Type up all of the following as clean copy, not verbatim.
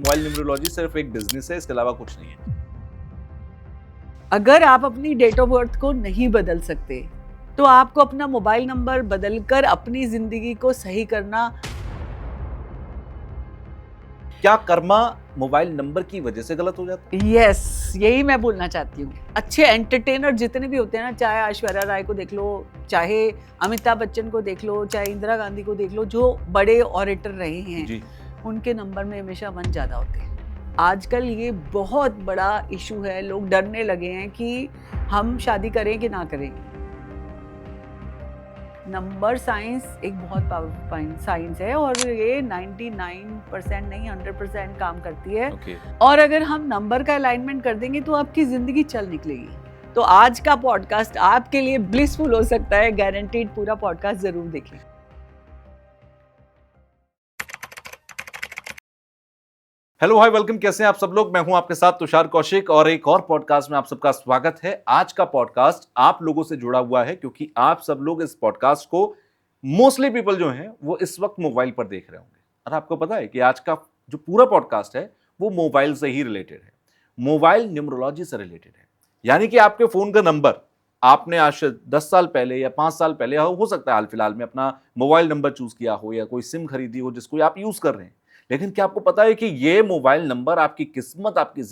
Mobile numerology सिर्फ एक business है, इसके अलावा कुछ नहीं है। अगर आप अपनी डेट ऑफ बर्थ को नहीं बदल सकते तो आपको अपना मोबाइल नंबर बदलकर अपनी जिंदगी को सही करना। क्या कर्मा मोबाइल नंबर की वजह से गलत हो जाता है? यस, यही मैं बोलना चाहती हूँ। अच्छे एंटरटेनर जितने भी होते हैं ना, चाहे ऐश्वर्या राय को देख लो, चाहे अमिताभ बच्चन को देख लो, चाहे इंदिरा गांधी को देख लो, जो बड़े ऑरेटर रहे हैं जी। उनके नंबर में हमेशा 1 ज्यादा होते हैं। आजकल ये बहुत बड़ा इशू है, लोग डरने लगे हैं कि हम शादी करें कि ना करें। नंबर साइंस एक बहुत पावरफुल साइंस है और ये 99% नहीं 100% काम करती है। Okay. और अगर हम नंबर का अलाइनमेंट कर देंगे तो आपकी जिंदगी चल निकलेगी। तो आज का पॉडकास्ट आपके लिए ब्लिसफुल हो सकता है, गारंटीड। पूरा पॉडकास्ट जरूर देखें। हेलो हाय वेलकम, कैसे हैं आप सब लोग? मैं हूं आपके साथ तुषार कौशिक और एक और पॉडकास्ट में आप सबका स्वागत है। आज का पॉडकास्ट आप लोगों से जुड़ा हुआ है क्योंकि आप सब लोग इस पॉडकास्ट को मोस्टली पीपल जो हैं वो इस वक्त मोबाइल पर देख रहे होंगे। और आपको पता है कि आज का जो पूरा पॉडकास्ट है वो मोबाइल से ही रिलेटेड है, मोबाइल न्यूमरोलॉजी से रिलेटेड है। यानी कि आपके फोन का नंबर आपने आज से 10 साल पहले या 5 साल पहले हो सकता है हाल फिलहाल में अपना मोबाइल नंबर चूज किया हो या कोई सिम खरीदी हो जिसको आप यूज कर रहे हैं। लेकिन क्या आपको पता है कि ये मोबाइल नंबर आपकी किस्मत, आपकी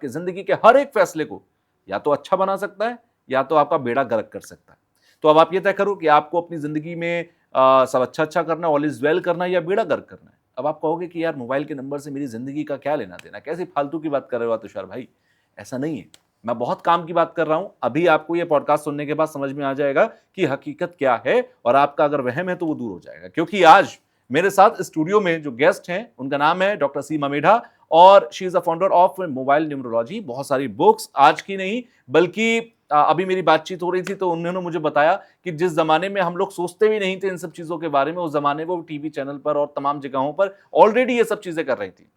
जिंदगी के हर एक फैसले को या तो अच्छा बना सकता है या तो आपका बेड़ा गर्क कर सकता है। तो अब आप ये तय करो कि आपको अपनी जिंदगी में सब अच्छा करना, ऑल इज वेल करना या बेड़ा गर्क करना है। अब आप कहोगे कि यार मोबाइल के नंबर से मेरी जिंदगी का क्या लेना देना, कैसी फालतू की बात कर रहे हो तुषार भाई। ऐसा नहीं है, मैं बहुत काम की बात कर रहा हूं। अभी आपको ये पॉडकास्ट सुनने के बाद समझ में आ जाएगा कि हकीकत क्या है और आपका अगर वहम है तो वो दूर हो जाएगा। क्योंकि आज मेरे साथ स्टूडियो में जो गेस्ट हैं उनका नाम है डॉक्टर सीमा मेढा और she is the founder of mobile numerology. बहुत सारी बुक्स, आज की नहीं बल्कि अभी मेरी बातचीत हो रही थी तो उन्होंने मुझे बताया कि जिस जमाने में हम लोग सोचते भी नहीं थे इन सब चीजों के बारे में, उस जमाने में वो टीवी चैनल पर और तमाम जगहों पर ऑलरेडी ये सब चीजें कर रही थी।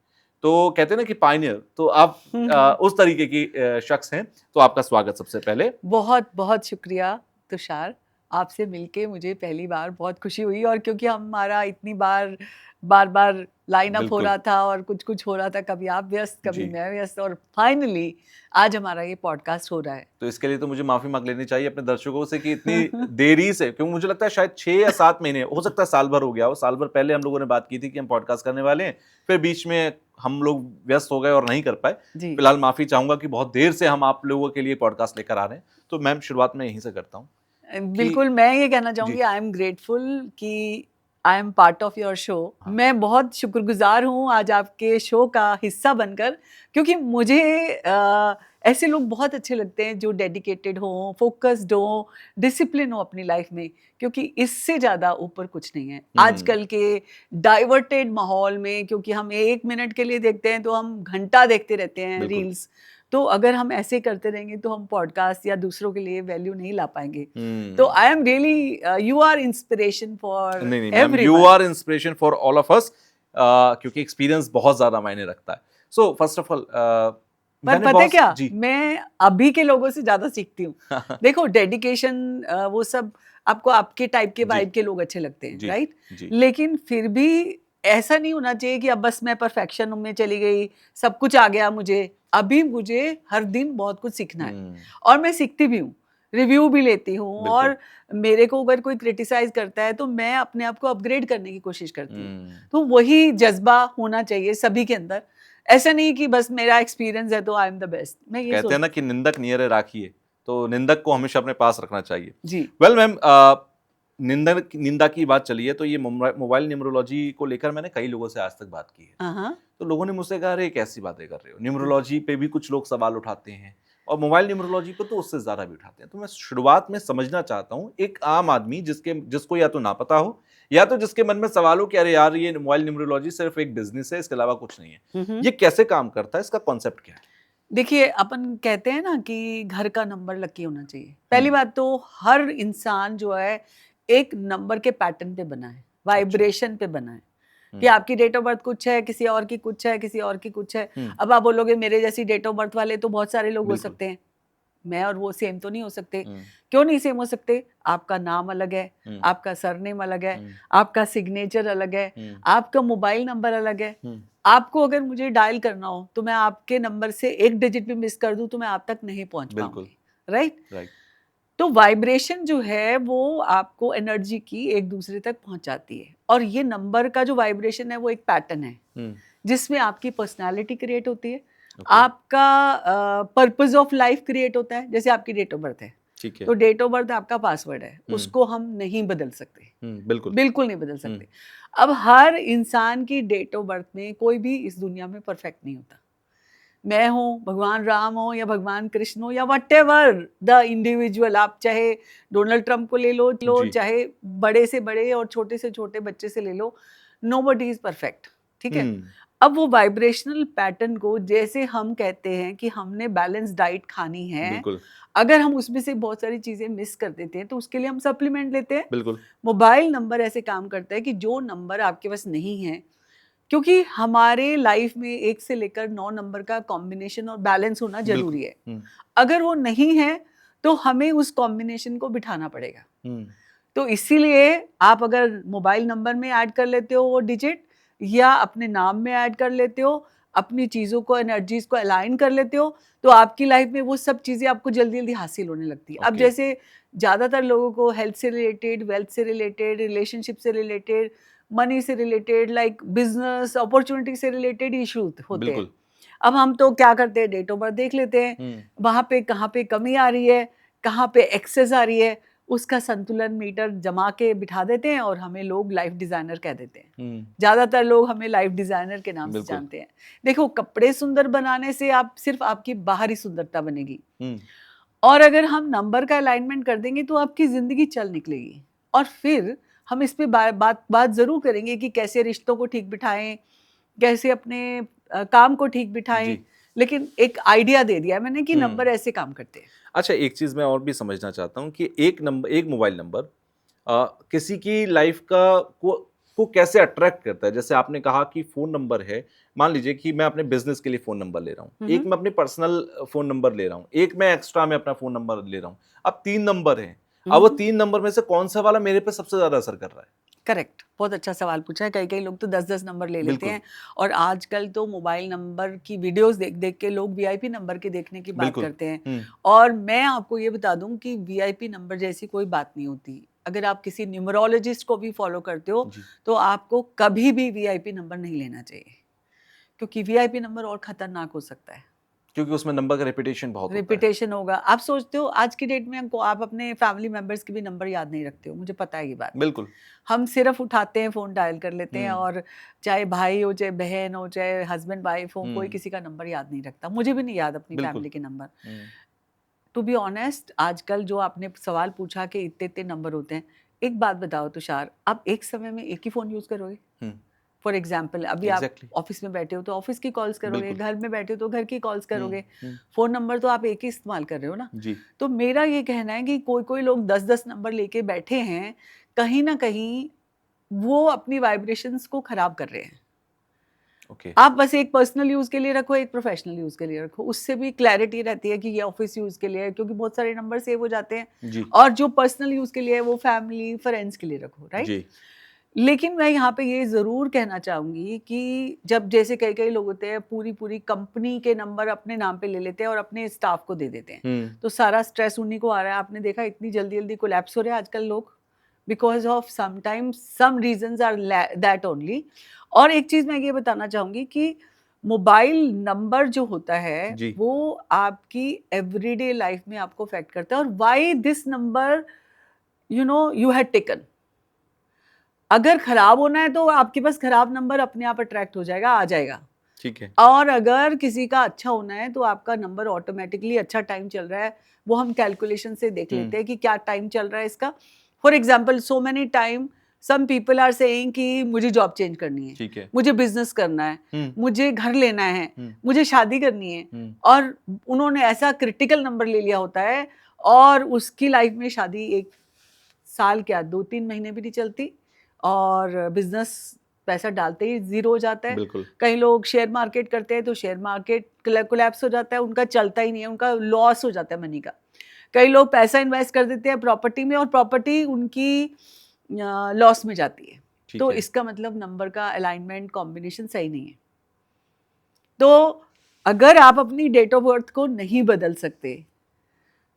तो कहते हैं ना कि पायनियर, तो आप उस तरीके की शख्स हैं। तो आपका स्वागत सबसे पहले। बहुत बहुत शुक्रिया तुषार, आपसे मिलके मुझे पहली बार बहुत खुशी हुई। और क्योंकि हमारा इतनी बार बार लाइन अप हो रहा था और कुछ हो रहा था, कभी आप व्यस्त कभी मैं व्यस्त, और फाइनली आज हमारा ये पॉडकास्ट हो रहा है। तो इसके लिए तो मुझे माफी मांग लेनी चाहिए अपने दर्शकों से कि इतनी देरी से, क्योंकि मुझे लगता है शायद 6 या 7 महीने, हो सकता है साल भर हो गया हो। साल भर पहले हम लोगों ने बात की थी कि हम पॉडकास्ट करने वाले हैं, फिर बीच में हम लोग व्यस्त हो गए और नहीं कर पाए। फिलहाल माफी चाहूंगा कि बहुत देर से हम आप लोगों के लिए पॉडकास्ट लेकर आ रहे हैं। तो मैम, शुरुआत में यहीं से करता हूँ। बिल्कुल, मैं ये कहना चाहूंगी, आई एम ग्रेटफुल कि I am part of your show. मैं बहुत शुक्रगुजार हूँ आज आपके शो का हिस्सा बनकर, क्योंकि मुझे ऐसे लोग बहुत अच्छे लगते हैं जो डेडिकेटेड हों, फोकस्ड हों, डिसिप्लिन हो अपनी लाइफ में, क्योंकि इससे ज़्यादा ऊपर कुछ नहीं है आजकल के डाइवर्टेड माहौल में। क्योंकि हम 1 मिनट के लिए देखते हैं तो हम घंटा देखते रहते हैं रील्स। तो अगर हम ऐसे करते रहेंगे तो हम पॉडकास्ट या दूसरों के लिए वैल्यू नहीं ला पाएंगे। तो I am really, you are inspiration for everyone. You are inspiration for all of us, क्योंकि एक्सपीरियंस बहुत ज्यादा मायने रखता है। सो फर्स्ट ऑफ ऑल, पर पता है क्या, मैं अभी के लोगों से ज्यादा सीखती हूँ। देखो, डेडिकेशन वो सब आपको आपके टाइप के वाइब के लोग अच्छे लगते हैं, राइट? लेकिन फिर भी ऐसा नहीं होना चाहिए कि अब बस मैं परफेक्शन में चली गई, सब कुछ आ गया मुझे। अभी मुझे हर दिन बहुत कुछ सीखना है और मैं सीखती भी हूँ, रिव्यू भी लेती हूँ, और मेरे को अगर कोई क्रिटिसाइज करता है तो मैं अपने आप को अपग्रेड करने की कोशिश करती हूँ। तो वही जज्बा होना चाहिए सभी के अंदर। ऐसा नहीं कि बस मेरा एक्सपीरियंस है तो आई एम द बेस्ट। मैं ये कहते हैं ना कि निंदक नियरे राखिए, तो निंदक को हमेशा अपने पास रखना चाहिए जी। वेल मैम, निंदा की बात चली है तो ये मोबाइल न्यूमरोलॉजी को लेकर मैंने कई लोगों से आज तक बात की है। तो लोगों ने मुझसे कहा, अरे कैसी बातें कर रहे हो, न्यूमरोलॉजी पे भी कुछ लोग सवाल उठाते हैं और मोबाइल न्यूमरोलॉजी पे तो उससे ज्यादा भी उठाते हैं। तो मैं शुरुआत में समझना चाहता हूँ, एक आम आदमी जिसको या तो ना पता हो या तो जिसके मन में सवाल हो कि अरे यार ये मोबाइल न्यूमरोलॉजी सिर्फ एक बिजनेस है, इसके अलावा कुछ नहीं है, ये कैसे काम करता है, इसका कॉन्सेप्ट क्या है? देखिए, अपन कहते हैं ना कि घर का नंबर लकी होना चाहिए। पहली बात तो हर इंसान जो है एक नंबर के पैटर्न पे बना है, वाइब्रेशन पे बना है, कि आपकी डेट ऑफ बर्थ कुछ है, किसी और की कुछ है, किसी और की कुछ है। अब आप बोलोगे मेरे जैसी डेट ऑफ बर्थ वाले तो बहुत सारे लोग हो सकते हैं, मैं और वो सेम तो नहीं हो सकते। क्यों नहीं सेम हो सकते? आपका नाम अलग है, आपका सरनेम अलग है, आपका सिग्नेचर अलग है, आपका मोबाइल नंबर अलग है। आपको अगर मुझे डायल करना हो तो मैं आपके नंबर से एक डिजिट भी मिस कर दूं तो मैं आप तक नहीं पहुंच पाऊंगी, राइट? तो वाइब्रेशन जो है वो आपको एनर्जी की एक दूसरे तक पहुंचाती है, और ये नंबर का जो वाइब्रेशन है वो एक पैटर्न है जिसमें आपकी पर्सनालिटी क्रिएट होती है, आपका पर्पस ऑफ लाइफ क्रिएट होता है। जैसे आपकी डेट ऑफ बर्थ है, तो डेट ऑफ बर्थ आपका पासवर्ड है, उसको हम नहीं बदल सकते, बिल्कुल नहीं बदल सकते। अब हर इंसान की डेट ऑफ बर्थ में कोई भी इस दुनिया में परफेक्ट नहीं होता। मैं हूँ, भगवान राम हो या भगवान कृष्ण हो या व्हाटएवर द इंडिविजुअल, आप चाहे डोनाल्ड ट्रंप को ले लो, चाहे बड़े से बड़े और छोटे से छोटे बच्चे से ले लो, नोबडी इज परफेक्ट, ठीक है? अब वो वाइब्रेशनल पैटर्न को, जैसे हम कहते हैं कि हमने बैलेंस डाइट खानी है, अगर हम उसमें से बहुत सारी चीजें मिस कर देते हैं तो उसके लिए हम सप्लीमेंट लेते हैं। मोबाइल नंबर ऐसे काम करता है कि जो नंबर आपके पास नहीं है, क्योंकि हमारे लाइफ में 1 से लेकर 9 नंबर का कॉम्बिनेशन और बैलेंस होना जरूरी है। अगर वो नहीं है तो हमें उस कॉम्बिनेशन को बिठाना पड़ेगा। तो इसीलिए आप अगर मोबाइल नंबर में ऐड कर लेते हो वो डिजिट, या अपने नाम में ऐड कर लेते हो, अपनी चीज़ों को, एनर्जीज को अलाइन कर लेते हो, तो आपकी लाइफ में वो सब चीज़ें आपको जल्दी जल्दी हासिल होने लगती है। अब जैसे ज़्यादातर लोगों को हेल्थ से रिलेटेड, वेल्थ से रिलेटेड, रिलेशनशिप से रिलेटेड, मनी से रिलेटेड, लाइक बिजनेस अपॉर्चुनिटी से रिलेटेड इशू होते हैं। अब हम तो क्या करते हैं, डेट ऑफ बर्थ देख लेते हैं, वहाँ पे कहाँ पे कमी आ रही है, कहाँ पे एक्सेस आ रही है, उसका संतुलन मीटर जमा के बिठा देते हैं और हमें लोग लाइफ डिजाइनर कह देते हैं। ज्यादातर लोग हमें लाइफ डिजाइनर के नाम से जानते हैं। देखो, कपड़े सुंदर बनाने से आप सिर्फ आपकी बाहरी सुंदरता बनेगी, और अगर हम नंबर का अलाइनमेंट कर देंगे तो आपकी जिंदगी चल निकलेगी। और फिर हम इस पे बात जरूर करेंगे कि कैसे रिश्तों को ठीक बिठाएं, कैसे अपने काम को ठीक बिठाएं, लेकिन एक आइडिया दे दिया मैंने कि नंबर ऐसे काम करते हैं। अच्छा, एक चीज मैं और भी समझना चाहता हूँ कि एक मोबाइल नंबर किसी की लाइफ को कैसे अट्रैक्ट करता है। जैसे आपने कहा कि फोन नंबर है, मान लीजिए कि मैं अपने बिजनेस के लिए फोन नंबर ले रहा हूँ, एक मैं अपने पर्सनल फोन नंबर ले रहा हूँ, एक मैं एक्स्ट्रा में अपना फोन नंबर ले रहा हूँ, अब 3 नंबर हैं। अब वो 3 नंबर में से कौन सा वाला मेरे पे सबसे ज्यादा असर कर रहा है? करेक्ट, बहुत अच्छा सवाल पूछा है। कई लोग तो 10-10 नंबर ले लेते हैं, और आजकल तो मोबाइल नंबर की वीडियोस देख के लोग वीआईपी नंबर के देखने की बात करते हैं। और मैं आपको ये बता दूं कि वीआईपी नंबर जैसी कोई बात नहीं होती। अगर आप किसी न्यूमरोलॉजिस्ट को भी फॉलो करते हो तो आपको कभी भी वीआईपी नंबर नहीं लेना चाहिए, क्योंकि वीआईपी नंबर और खतरनाक हो सकता है, क्योंकि उसमें नंबर का रिपीटेशन होगा। आप सोचते हो आज की डेट में आप अपने फैमिली मेंबर्स के भी नंबर याद नहीं रखते हो, मुझे पता है ये बात। बिल्कुल, हम सिर्फ उठाते हैं, फोन डायल कर लेते हैं, और चाहे भाई हो, चाहे बहन हो, चाहे हस्बैंड वाइफ हो, कोई किसी का नंबर याद नहीं रखता। मुझे भी नहीं याद अपनी फैमिली के नंबर। टू बी ऑनेस्ट, आजकल जो आपने सवाल पूछा कि इतने नंबर होते हैं, एक बात बताओ तुषार, आप एक समय में एक ही फोन यूज करोगे? फॉर एग्जाम्पल, अभी आप ऑफिस में बैठे हो तो ऑफिस की कॉल्स करोगे, घर में बैठे हो तो घर की कॉल्स करोगे, फोन नंबर तो आप एक ही इस्तेमाल कर रहे हो ना जी। तो मेरा ये कहना है कि कोई लोग 10-10 नंबर लेके बैठे हैं, कहीं ना कहीं वो अपनी वाइब्रेशंस को खराब कर रहे हैं। आप बस एक पर्सनल यूज के लिए रखो, एक प्रोफेशनल यूज के लिए रखो, उससे भी क्लैरिटी रहती है कि ये ऑफिस यूज के लिए है, क्योंकि बहुत सारे नंबर सेव हो जाते हैं जी। और जो पर्सनल यूज के लिए है वो फैमिली फ्रेंड्स के लिए रखो, राइट? लेकिन मैं यहाँ पे ये जरूर कहना चाहूंगी कि जब जैसे कई लोग होते हैं पूरी कंपनी के नंबर अपने नाम पे ले लेते हैं और अपने स्टाफ को दे देते हैं, तो सारा स्ट्रेस उन्हीं को आ रहा है। आपने देखा इतनी जल्दी कोलैप्स हो रहे हैं आजकल लोग, because of sometimes some reasons are that only. और एक चीज मैं ये बताना चाहूंगी कि मोबाइल नंबर जो होता है वो आपकी एवरीडे लाइफ में आपको अफेक्ट करता है। और why this number you had taken, अगर खराब होना है तो आपके पास खराब नंबर अपने आप अट्रैक्ट हो जाएगा, आ जाएगा, ठीक है। और अगर किसी का अच्छा होना है तो आपका नंबर ऑटोमेटिकली, अच्छा टाइम चल रहा है, वो हम कैलकुलेशन से देख लेते हैं कि क्या टाइम चल रहा है इसका। For example, so many time some people are saying कि मुझे जॉब चेंज करनी है, ठीक है, मुझे बिजनेस करना है, मुझे घर लेना है, मुझे शादी करनी है, और उन्होंने ऐसा क्रिटिकल नंबर ले लिया होता है और उसकी लाइफ में शादी 1 साल क्या 2-3 महीने भी नहीं चलती, और बिजनेस पैसा डालते ही जीरो हो जाता है। कई लोग शेयर मार्केट करते हैं तो शेयर मार्केट कोलैप्स हो जाता है, उनका चलता ही नहीं है, उनका लॉस हो जाता है मनी का। कई लोग पैसा इन्वेस्ट कर देते हैं प्रॉपर्टी में और प्रॉपर्टी उनकी लॉस में जाती है। ठीक तो है। इसका मतलब नंबर का अलाइनमेंट कॉम्बिनेशन सही नहीं है। तो अगर आप अपनी डेट ऑफ बर्थ को नहीं बदल सकते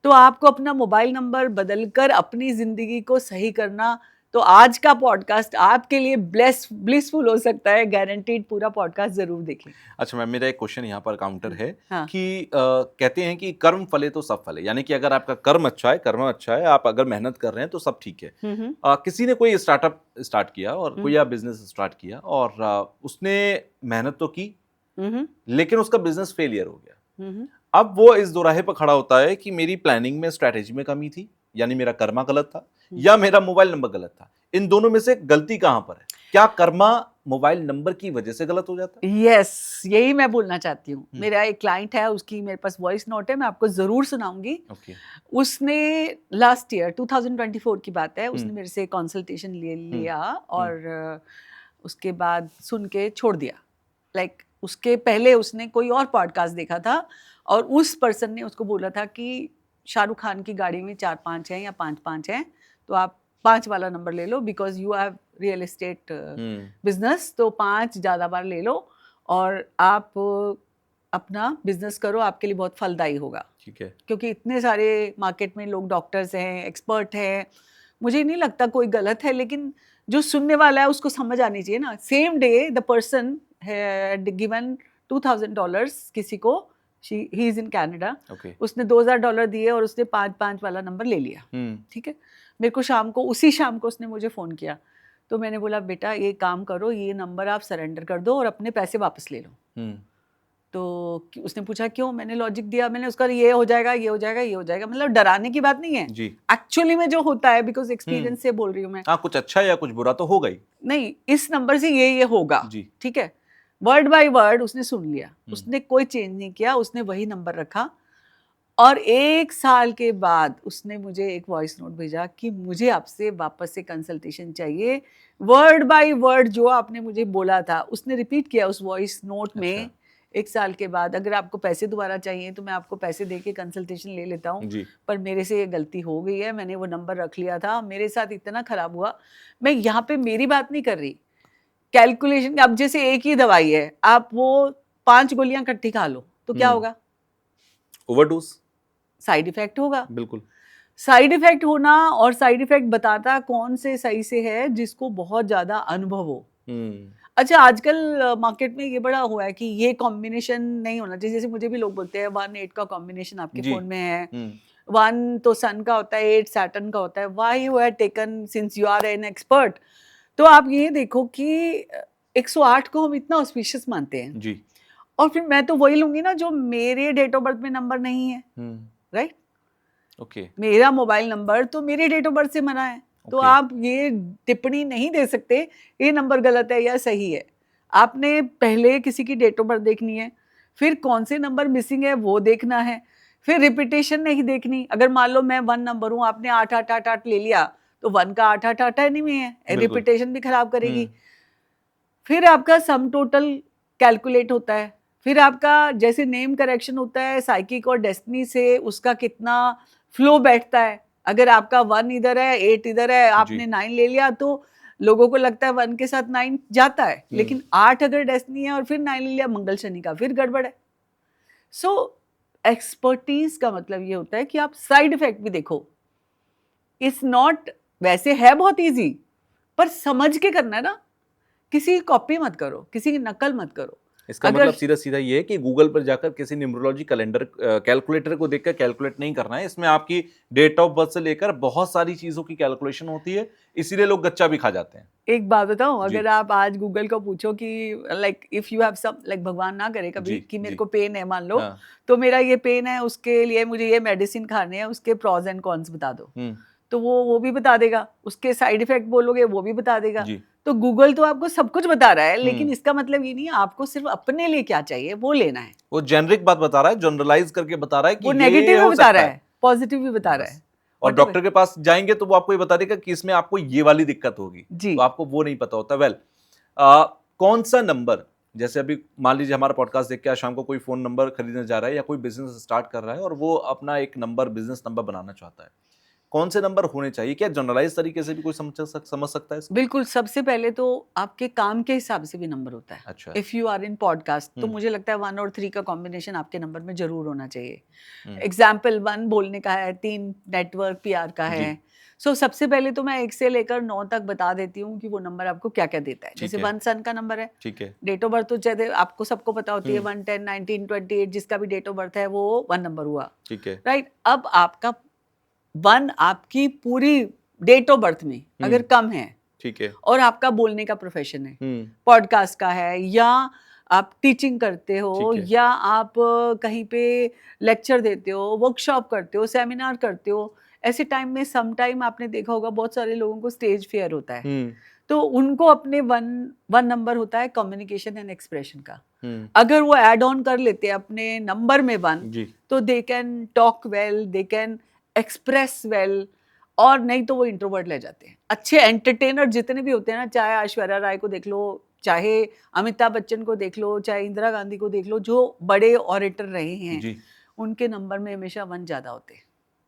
तो आपको अपना मोबाइल नंबर बदलकर अपनी जिंदगी को सही करना, तो आज का पॉडकास्ट आपके लिए ब्लिसफुल हो सकता है, गारंटीड। पूरा पॉडकास्ट जरूर देखें। अच्छा मैम, मेरा एक क्वेश्चन यहाँ पर काउंटर है हाँ। कि कहते हैं कि कर्म फले तो सब फले, यानी कि अगर आपका कर्म अच्छा है, आप अगर मेहनत कर रहे हैं तो सब ठीक है। किसी ने कोई स्टार्टअप स्टार्ट किया और कोई बिजनेस स्टार्ट किया और उसने मेहनत तो की लेकिन उसका बिजनेस फेलियर हो गया। अब वो इस दोराहे पर खड़ा होता है कि मेरी प्लानिंग में, स्ट्रैटेजी में कमी थी, यानी मेरा कर्मा गलत था या मेरा मोबाइल नंबर गलत था। इन दोनों में से गलती कहां पर है? क्या कर्मा मोबाइल नंबर की वजह से गलत हो जाता है? यस, यही मैं बोलना चाहती हूँ। मेरा एक क्लाइंट है, उसकी मेरे पास वॉइस नोट है, मैं आपको जरूर सुनाऊंगी। उसने लास्ट ईयर 2024 की बात है, उसने मेरे से कंसल्टेशन ले लिया और उसके बाद सुन के छोड़ दिया। लाइक उसके पहले उसने कोई और पॉडकास्ट देखा था और उस पर्सन ने उसको बोला था कि शाहरुख खान की गाड़ी में 4-5 हैं या 5-5 हैं, तो आप 5 वाला नंबर ले लो, because you have real estate business, तो 5 ज़्यादा बार ले लो और आप अपना बिजनेस करो, आपके लिए बहुत फलदायी होगा। ठीक है। क्योंकि इतने सारे मार्केट में लोग डॉक्टर्स हैं, एक्सपर्ट हैं, मुझे नहीं लगता कोई गलत है, लेकिन जो सुनने वाला है उसको समझ आनी चाहिए ना। Same day the person had given $2,000 किसी को, ही इज इन कैनेडा। उसने $2,000 दिए और उसने 5-5 वाला नंबर ले लिया। ठीक है। मेरे को उसी शाम को उसने मुझे फ़ोन किया, तो मैंने बोला बेटा ये काम करो, ये नंबर आप सरेंडर कर दो और अपने पैसे वापस ले लो। तो उसने पूछा क्यों? मैंने लॉजिक दिया, मैंने उसका ये हो जाएगा, ये हो जाएगा, ये हो जाएगा, मतलब डराने की बात नहीं है जी। एक्चुअली में जो होता है, बिकॉज एक्सपीरियंस से बोल रही हूँ मैं। कुछ अच्छा या कुछ बुरा तो होगा ही नहीं, इस नंबर से ये होगा जी। ठीक है, वर्ड बाय वर्ड उसने सुन लिया, उसने कोई चेंज नहीं किया, उसने वही नंबर रखा और 1 साल के बाद उसने मुझे एक वॉइस नोट भेजा कि मुझे आपसे वापस से कंसल्टेशन चाहिए। वर्ड बाय वर्ड जो आपने मुझे बोला था उसने रिपीट किया उस वॉइस नोट में। 1 साल के बाद अगर आपको पैसे दोबारा चाहिए तो मैं आपको पैसे दे के कंसल्टेशन ले लेता हूँ, पर मेरे से ये गलती हो गई है, मैंने वो नंबर रख लिया था, मेरे साथ इतना खराब हुआ। मैं यहाँ पे मेरी बात नहीं कर रही, कैलकुलेशन। अब जैसे एक ही दवाई है, आप वो 5 गोलियां इकट्ठी खा लो तो क्या होगा? ओवरडोज, साइड इफेक्ट होगा। बिल्कुल, साइड इफेक्ट होना, और साइड इफेक्ट बताता कौन से सही से है, जिसको बहुत ज्यादा अनुभव हो। अच्छा, आजकल मार्केट में ये बड़ा हुआ है कि ये कॉम्बिनेशन नहीं होना चाहिए। जैसे मुझे भी लोग बोलते हैं 1-8 का कॉम्बिनेशन आपके फोन में है, 1 तो सन का होता है, 8 सैटर्न का होता है। Why you have taken, since you are an expert? तो आप ये देखो कि 108 को हम इतना ऑस्पिशियस मानते हैं जी, और फिर मैं तो वही लूंगी ना जो मेरे डेट ऑफ बर्थ में नंबर नहीं है, राइट? ओके, मेरा मोबाइल नंबर तो मेरे डेट ऑफ बर्थ से बना है। तो आप ये टिप्पणी नहीं दे सकते ये नंबर गलत है या सही है। आपने पहले किसी की डेट ऑफ बर्थ देखनी है, फिर कौन से नंबर मिसिंग है वो देखना है, फिर रिपीटेशन नहीं देखनी। अगर मान लो मैं 1 नंबर हूँ, आपने 8-8-8-8 ले लिया, तो 1 का 8-8-8 एनिमी है, रिपीटेशन भी खराब करेगी। फिर आपका सम टोटल कैलकुलेट होता है, फिर आपका जैसे नेम करेक्शन होता है साइकिक और डेस्टिनी से, उसका कितना फ्लो बैठता है। अगर आपका 1 इधर है, 8 इधर है, आपने 9 ले लिया, तो लोगों को लगता है 1 के साथ 9 जाता है, लेकिन 8 अगर डेस्टिनी है और फिर 9 ले लिया मंगल शनि का, फिर गड़बड़ है। सो एक्सपर्टीज का मतलब ये होता है कि आप साइड इफेक्ट भी देखो। इट्स नॉट, वैसे है बहुत इजी, पर समझ के करना है ना। किसी की कॉपी मत करो, किसी की नकल मत करो। इसका मतलब सीधा सीधा ये है कि गूगल पर जाकर किसी न्यूमरोलॉजी कैलेंडर कैलकुलेटर को देखकर कैलकुलेट नहीं करना है। इसमें आपकी डेट ऑफ बर्थ से लेकर बहुत सारी चीजों की कैलकुलेशन होती है, इसीलिए लोग गच्चा भी खा जाते हैं। एक बात बताऊं, अगर आप आज गूगल को पूछो कि like if you have some, like भगवान ना करे कभी कि मेरे को पेन है मान लो, तो मेरा ये पेन है, उसके लिए मुझे ये मेडिसिन खाने हैं, उसके प्रॉज एंड कॉन्स बता दो, तो वो भी बता देगा। उसके साइड इफेक्ट बोलोगे वो भी बता देगा। तो गूगल तो आपको सब कुछ बता रहा है, लेकिन इसका मतलब ये नहीं है आपको सिर्फ अपने लिए क्या चाहिए वो लेना है। वो जेनरिक बात बता रहा है, जनरलाइज करके बता रहा है कि वो नेगेटिव भी बता रहा है, पॉजिटिव भी बता रहा है। और डॉक्टर के पास जाएंगे तो वो आपको ये बता देगा कि इसमें आपको ये वाली दिक्कत होगी, तो आपको वो नहीं पता होता। कौन सा नंबर जैसे अभी मान लीजिए हमारा पॉडकास्ट देख के आज शाम को कोई फोन नंबर खरीदने जा रहा है या कोई बिजनेस स्टार्ट कर रहा है और वो अपना एक नंबर, बिजनेस नंबर बनाना चाहता है, कौन से नंबर होने चाहिए? क्या जनरलाइज तरीके से भी कोई समझ सकता है इसको? बिल्कुल, सबसे पहले तो आपके काम के हिसाब से भी नंबर होता है। अच्छा। If you are in podcast तो हम्म। मुझे लगता है 1 और 3 का कॉम्बिनेशन आपके नंबर में ज़रूर होना चाहिए। हम्म। एग्ज़ाम्पल 1 बोलने का है, 3 नेटवर्क पीआर का जी। है। सो सबसे पहले तो मैं 1 से लेकर 9 तक बता देती हूँ कि वो नंबर आपको क्या-क्या देता है। ठीक जैसे है। 1 सन का नंबर है, ठीक है। डेट ऑफ बर्थ तो जैसे आपको सबको पता होती है, हम्म। 1, 10, 19, 28 जिसका भी डेट ऑफ बर्थ है वो 1 नंबर हुआ, ठीक है। राइट? अब आपका 1 आपकी पूरी डेट ऑफ बर्थ में अगर कम है ठीक है। और आपका बोलने का प्रोफेशन है, हम्म। पॉडकास्ट का है, या आप टीचिंग करते हो, ठीक है। या आप कहीं पे लेक्चर देते हो, वर्कशॉप करते हो, सेमिनार करते हो, ऐसे टाइम में सम टाइम आपने देखा होगा बहुत सारे लोगों को स्टेज फियर होता है। हम्म। तो उनको अपने वन नंबर होता है कम्युनिकेशन एंड एक्सप्रेशन का। हम्म। अगर वो ऐड ऑन कर लेते हैं अपने नंबर में 1, जी। तो they can talk well, they can express well, और नहीं तो वो इंट्रोवर्ट ले जाते हैं। अच्छे एंटरटेनर जितने भी होते हैं ना, चाहे ऐश्वर्या राय को देख लो, चाहे अमिताभ बच्चन को देख लो, चाहे इंदिरा गांधी को देख लो, जो बड़े ऑरेटर रहे हैं, जी। उनके नंबर में हमेशा 1 ज्यादा होते हैं।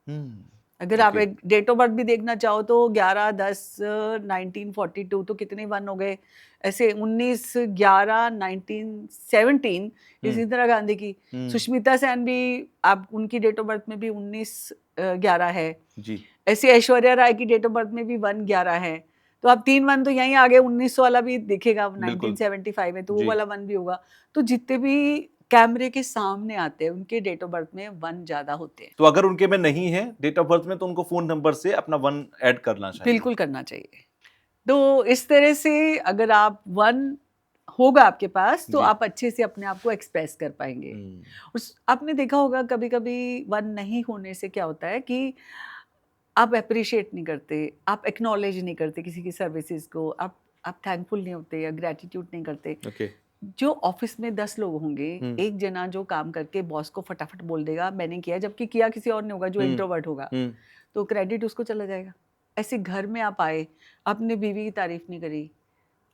हम्म। अगर आप Okay. एक डेट ऑफ बर्थ भी देखना चाहो तो 11, 10, 1942 तो कितने 1 हो गए, ऐसे 19, 11, 1917 इस इंदिरा गांधी की। सुष्मिता सेन भी, आप उनकी डेट ऑफ बर्थ में भी 19, 11 है। जी। ऐसे ऐश्वर्या राय की डेट ऑफ बर्थ में भी 1, 11 है। तो आप 3 1 तो यहीं आगे 1900 वाला भी दिखेगा, बिल्कुल। 1975 में तो वो जी। वाला 1 भी होगा। तो जितने भी कैमरे के सामने आते हैं उनके डेट ऑफ बर्थ में 1 ज्यादा होते हैं। तो अगर उनके में नहीं है डेट ऑफ बर्थ में तो उनको फोन नंबर से अपना 1 ऐड करना चाहिए। बिल्कुल करना चाहिए। तो इस तरह से अगर आप 1 होगा आपके पास तो जी। आप अच्छे से अपने आप को एक्सप्रेस कर पाएंगे। उस आपने देखा होगा कभी कभी 1 नहीं होने से क्या होता है कि आप अप्रिशिएट नहीं करते, आप एक्नॉलेज नहीं करते किसी की सर्विसेज को, आप थैंकफुल नहीं होते या ग्रेटिट्यूड नहीं करते। ओके। जो ऑफिस में 10 लोग होंगे, एक जना जो काम करके बॉस को फटाफट बोल देगा मैंने किया, जबकि किया किसी और ने होगा जो इंट्रोवर्ट होगा, तो क्रेडिट उसको चला जाएगा। ऐसे घर में आप आए, आपने बीवी की तारीफ नहीं करी,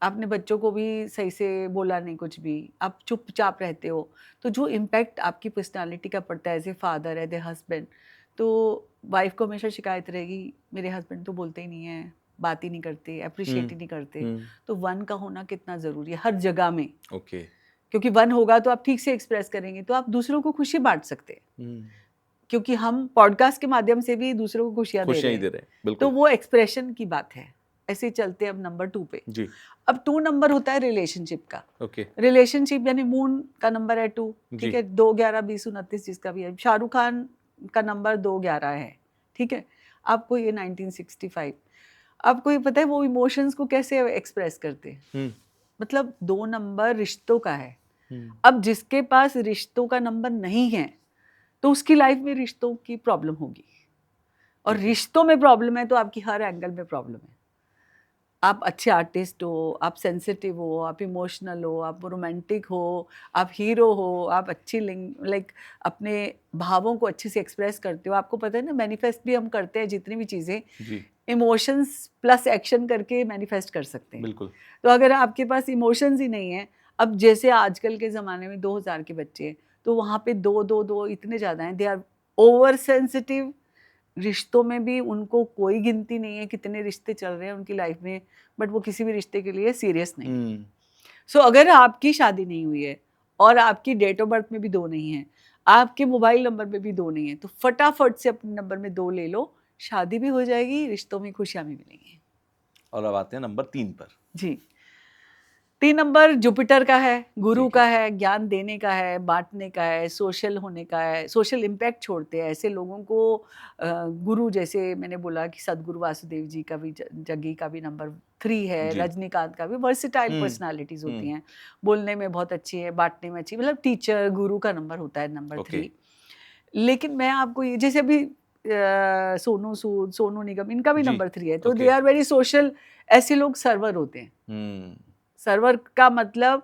आपने बच्चों को भी सही से बोला नहीं कुछ भी, आप चुपचाप रहते हो, तो जो इम्पैक्ट आपकी पर्सनालिटी का पड़ता है as a father, as a husband, तो वाइफ को हमेशा शिकायत रहेगी मेरे हस्बैंड तो बोलते ही नहीं है, बात ही नहीं करते, अप्रिशिएट ही नहीं करते। तो 1 का होना कितना ज़रूरी है हर जगह में। ओके। क्योंकि 1 होगा तो आप ठीक से एक्सप्रेस करेंगे, तो आप दूसरों को खुशी बांट सकते हैं। क्योंकि हम पॉडकास्ट के माध्यम से भी दूसरों को खुशियां दे रहे हैं, तो बिल्कुल। वो एक्सप्रेशन की बात है। ऐसे चलते हैं अब नंबर 2 पे। जी। अब 2 नंबर होता है रिलेशनशिप का। ओके। रिलेशनशिप यानी मून का नंबर है 2, जी। ठीक है, 2, 11, 20, 29 जिसका भी है। शाहरुख खान का नंबर 2, 11 है, ठीक है। आपको ये 1965, आपको ये पता है वो इमोशंस को कैसे एक्सप्रेस करते हैं? मतलब 2 नंबर रिश्तों का है। अब जिसके पास रिश्तों का नंबर नहीं है तो उसकी लाइफ में रिश्तों की प्रॉब्लम होगी, और रिश्तों में प्रॉब्लम है तो आपकी हर एंगल में प्रॉब्लम है। आप अच्छे आर्टिस्ट हो, आप सेंसिटिव हो, आप इमोशनल हो, आप रोमांटिक हो, आप हीरो हो, आप अच्छी लाइक अपने भावों को अच्छे से एक्सप्रेस करते हो। आपको पता है ना, मैनिफेस्ट भी हम करते हैं जितनी भी चीज़ें, इमोशंस प्लस एक्शन करके मैनिफेस्ट कर सकते हैं। बिल्कुल। तो अगर आपके पास इमोशंस ही नहीं है, अब जैसे आजकल के ज़माने में 2000 के बच्चे हैं, तो वहाँ पे 2 इतने ज़्यादा हैं, दे आर ओवर सेंसिटिव। रिश्तों में भी उनको कोई गिनती नहीं है कितने रिश्ते चल रहे हैं उनकी लाइफ में, बट वो किसी भी रिश्ते के लिए सीरियस नहीं। सो अगर आपकी शादी नहीं हुई है और आपकी डेट ऑफ बर्थ में भी 2 नहीं है, आपके मोबाइल नंबर में भी 2 नहीं है, तो फटाफट से अपने नंबर में 2 ले लो, शादी भी हो जाएगी, रिश्तों में खुशियां भी मिलेंगी। और अब आते हैं नंबर 3 पर। जी। 3 नंबर जुपिटर का है, गुरु ठीक का है, ज्ञान देने का है, बांटने का है, सोशल होने का है, सोशल इम्पैक्ट छोड़ते हैं ऐसे लोगों को। गुरु जैसे मैंने बोला कि सदगुरु वासुदेव जी का भी, जग्गी का भी नंबर 3 है, जी। रजनीकांत का भी। वर्सेटाइल पर्सनालिटीज होती हैं, बोलने में बहुत अच्छी है, बांटने में अच्छी, मतलब टीचर गुरु का नंबर होता है नंबर 3। लेकिन मैं आपको ये, जैसे अभी सोनू सूद, सोनू निगम, इनका भी जी। नंबर 3 है, तो दे आर वेरी सोशल। ऐसे लोग सर्वर होते हैं। सर्वर का मतलब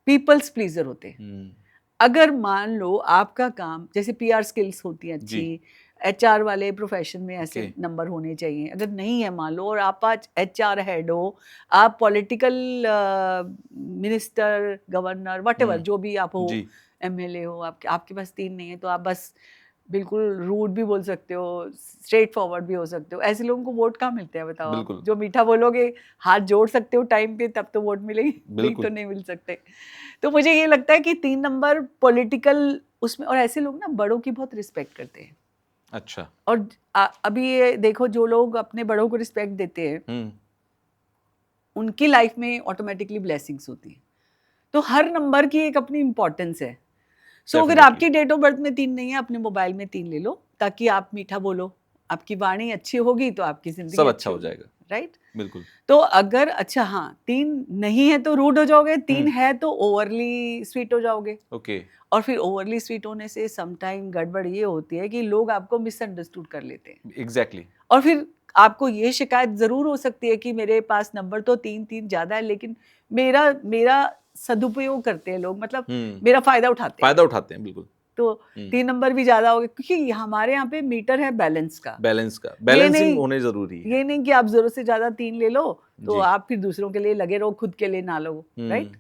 पीपल्स प्लीजर होते हैं। अगर मान लो आपका काम, जैसे पीआर स्किल्स होती हैं अच्छी, HR वाले प्रोफेशन में ऐसे Okay. नंबर होने चाहिए। अगर नहीं है मान लो, और आप आज HR हेड हो, आप पॉलिटिकल मिनिस्टर, गवर्नर, व्हाटएवर जो भी आप हो, जी MLA हो, आपके पास 3 नहीं है तो आप बस बिल्कुल रूड भी बोल सकते हो, स्ट्रेट फॉरवर्ड भी हो सकते हो। ऐसे लोगों को वोट कहाँ मिलते हैं बताओ आप? बिल्कुल। जो मीठा बोलोगे, हाथ जोड़ सकते हो टाइम पे, तब तो वोट मिलेगी, नहीं बिल्कुल। तो नहीं मिल सकते। तो मुझे ये लगता है कि 3 नंबर पॉलिटिकल उसमें, और ऐसे लोग ना बड़ों की बहुत रिस्पेक्ट करते हैं। अच्छा। और अभी ये देखो, जो लोग अपने बड़ों को रिस्पेक्ट देते हैं उनकी लाइफ में ऑटोमेटिकली ब्लेसिंग्स होती हैं। तो हर नंबर की एक अपनी इंपॉर्टेंस है। सो अगर Definitely. आपकी डेट ऑफ बर्थ में 3 नहीं है, अपने मोबाइल में 3 ले लो, ताकि आप मीठा बोलो, आपकी वाणी अच्छी होगी तो आपकी जिंदगी सब अच्छी अच्छा हो होगी, जाएगा। राइट? बिल्कुल। तो अगर अच्छा हाँ 3 नहीं है तो रूड हो जाओगे, 3 है तो ओवरली स्वीट हो जाओगे। ओके। और फिर ओवरली स्वीट होने से समटाइम गड़बड़ ये होती है कि लोग आपको मिसअंडरस्टूड कर लेते हैं, एग्जैक्टली। और फिर आपको ये शिकायत जरूर हो सकती है कि मेरे पास नंबर तो 3 ज्यादा है, लेकिन मेरा सदुपयोग करते हैं लोग, मतलब मेरा फायदा उठाते हैं। फायदा उठाते हैं बिल्कुल। तो 3 नंबर भी ज्यादा हो गए, क्योंकि हमारे यहाँ पे मीटर है बैलेंस का। बैलेंस का, ये बैलेंसिंग नहीं- होने जरूरी है। ये नहीं कि आप जरूरत से ज्यादा 3 ले लो तो जी। आप फिर दूसरों के लिए लगे रहो, खुद के लिए ना लो, हम्म, राइट?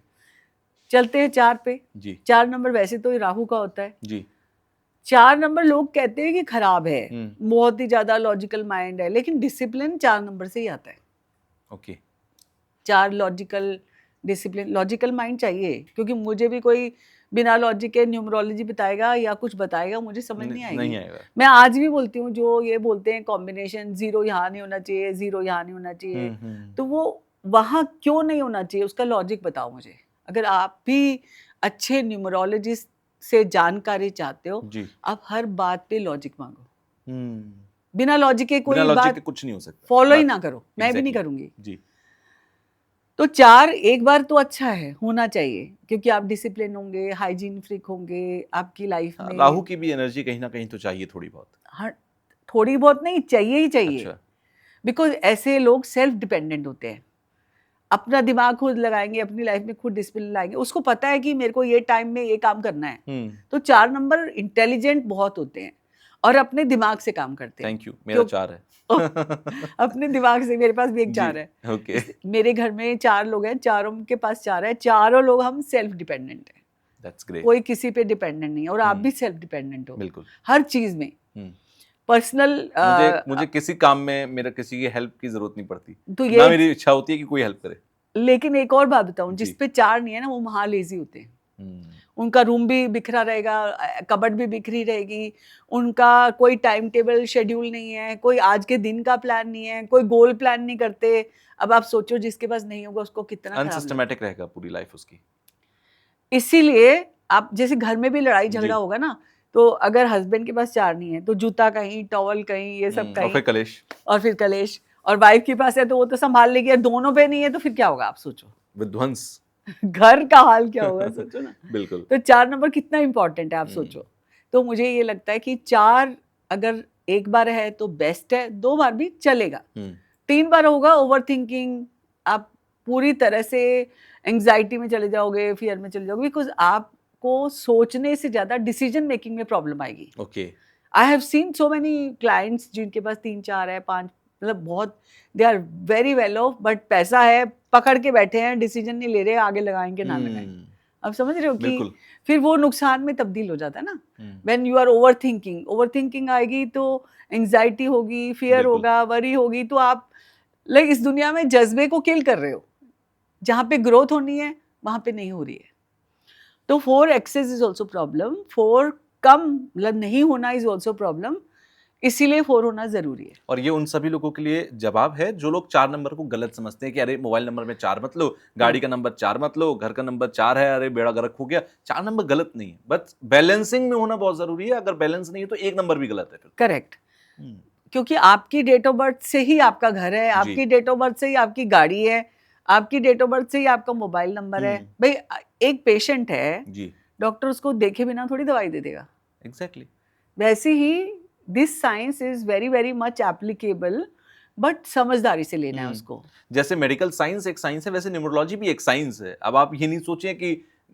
चलते हैं 4 पे। जी 4 नंबर वैसे तो राहु का होता है। जी 4 नंबर लोग कहते हैं कि खराब है, हम्म, बहुत ही ज्यादा लॉजिकल माइंड है, लेकिन डिसिप्लिन 4 नंबर से ही आता है। Okay. 4 logical discipline, logical mind चाहिए, क्योंकि मुझे भी कोई बिना लॉजिक के न्यूमरोलॉजी बताएगा या कुछ बताएगा, मुझे समझ नहीं आएगी। नहीं आएगा। मैं आज भी बोलती हूँ, जो ये बोलते हैं कॉम्बिनेशन 0 यहाँ नहीं होना चाहिए, 0 यहाँ नहीं होना चाहिए, तो वो वहाँ क्यों नहीं होना चाहिए, उसका लॉजिक बताओ मुझे। अगर आप भी अच्छे न्यूमरोलॉजिस्ट से जानकारी चाहते हो, जी। आप हर बात पे लॉजिक मांगो। बिना बिना लॉजिक के कोई लॉजिक बात के कुछ नहीं हो सकता। फॉलो ही बात- ना करो, मैं भी नहीं Exactly. करूंगी। जी। तो 4 एक बार तो अच्छा है, होना चाहिए, क्योंकि आप डिसिप्लिन होंगे, हाइजीन फ्रीक होंगे, आपकी लाइफ हाँ, में राहु की भी एनर्जी कहीं ना कहीं तो चाहिए थोड़ी बहुत। हर थोड़ी बहुत नहीं चाहिए ही चाहिए, अच्छा। बिकॉज ऐसे लोग सेल्फ डिपेंडेंट होते हैं, अपना दिमाग खुद लगाएंगे, अपनी लाइफ में खुद डिसिप्लिन लाएंगे, उसको पता है कि मेरे को ये टाइम में ये काम करना है। तो 4 नंबर इंटेलिजेंट बहुत होते हैं और अपने दिमाग से काम करते हैं। थैंक यू, मेरा 4 है। अपने दिमाग से, मेरे पास भी एक जी, 4 है। ओके। मेरे घर में 4 लोग हैं, चारों के पास 4 है, चारों लोग हम सेल्फ डिपेंडेंट हैं, दैट्स ग्रेट। कोई किसी पे डिपेंडेंट नहीं है, और आप भी सेल्फ डिपेंडेंट हो बिल्कुल। हर चीज में। पर्सनल मुझे किसी काम में मेरा किसी की हेल्प की जरूरत नहीं पड़ती, तो ना ये, मेरी इच्छा होती है कि कोई हेल्प करे। लेकिन एक और बात बताऊं, जी। जिस पे 4 नहीं है ना, वो महा लेजी होते हैं। उनका रूम भी बिखरा रहेगा, कबर्ड भी बिखरी रहेगी, उनका कोई टाइम टेबल शेड्यूल नहीं है, कोई आज के दिन का प्लान नहीं है, कोई गोल प्लान नहीं करते। अब आप सोचो, जिसके पास नहीं होगा उसको कितना खराब लगेगा। अनसिस्टमैटिक रहेगा पूरी लाइफ उसकी। इसीलिए आप जैसे घर में भी लड़ाई जी। झगड़ा होगा ना, तो अगर हस्बैंड के पास 4 नहीं है तो जूता कहीं, टॉवल कहीं, ये सब और कहीं, फिर कलेश। और फिर कलेश। और वाइफ के पास है तो वो तो संभाल लेगी, और दोनों पे नहीं है तो फिर क्या होगा, आप सोचो। विध्वंस। घर का हाल क्या होगा, सोचो ना। बिल्कुल। तो 4 नंबर कितना इंपॉर्टेंट है, आप सोचो। तो मुझे ये लगता है कि 4 अगर एक बार है तो बेस्ट है, 2 बार भी चलेगा, 3 बार होगा ओवर थिंकिंग, आप पूरी तरह से एंग्जाइटी में चले जाओगे, फियर में चले जाओगे, बिकॉज आपको सोचने से ज्यादा डिसीजन मेकिंग में प्रॉब्लम आएगी। Okay. I have seen so many clients जिनके पास 3-4 है, 5, मतलब बहुत, they are very well off, but पैसा है, पकड़ के बैठे हैं, डिसीजन नहीं ले रहे, आगे लगाएंगे ना लगाएं। अब समझ रहे हो कि बिल्कुल। फिर वो नुकसान में तब्दील हो जाता है ना। When you are over thinking आएगी तो एंग्जाइटी होगी, फियर बिल्कुल। होगा, वरी होगी, तो आप लाइक इस दुनिया में जज्बे को किल कर रहे हो। जहाँ पे ग्रोथ होनी है वहां पे नहीं हो रही है। तो 4 एक्सेस इज ऑल्सो प्रॉब्लम, 4 कम मतलब नहीं होना इज ऑल्सो प्रॉब्लम, इसीलिए 4 होना जरूरी है। और ये उन सभी लोगों के लिए जवाब है जो लोग 4 नंबर को गलत समझते हैं कि अरे मोबाइल नंबर में 4 मत लो, गाड़ी का नंबर 4 मत लो, घर का नंबर 4 है, अरे बेड़ा गर्क हो गया। 4 नंबर गलत नहीं है, बस बैलेंसिंग में होना बहुत जरूरी है। अगर बैलेंस नहीं है तो एक नंबर भी गलत है फिर। करेक्ट, क्योंकि आपकी डेट ऑफ बर्थ से ही आपका घर है, आपकी डेट ऑफ बर्थ से ही आपकी गाड़ी है, आपकी डेट ऑफ बर्थ से ही आपका मोबाइल नंबर है। भाई एक पेशेंट है जी, डॉक्टर उसको देखे बिना थोड़ी दवाई दे देगा। एग्जैक्टली। वैसे ही this science is very very much applicable, but समझदारी से लेना है उसको। जैसे मेडिकल साइंस एक साइंस है, वैसे न्यूमरोलॉजी भी एक साइंस है। अब आप ये नहीं सोचिए कि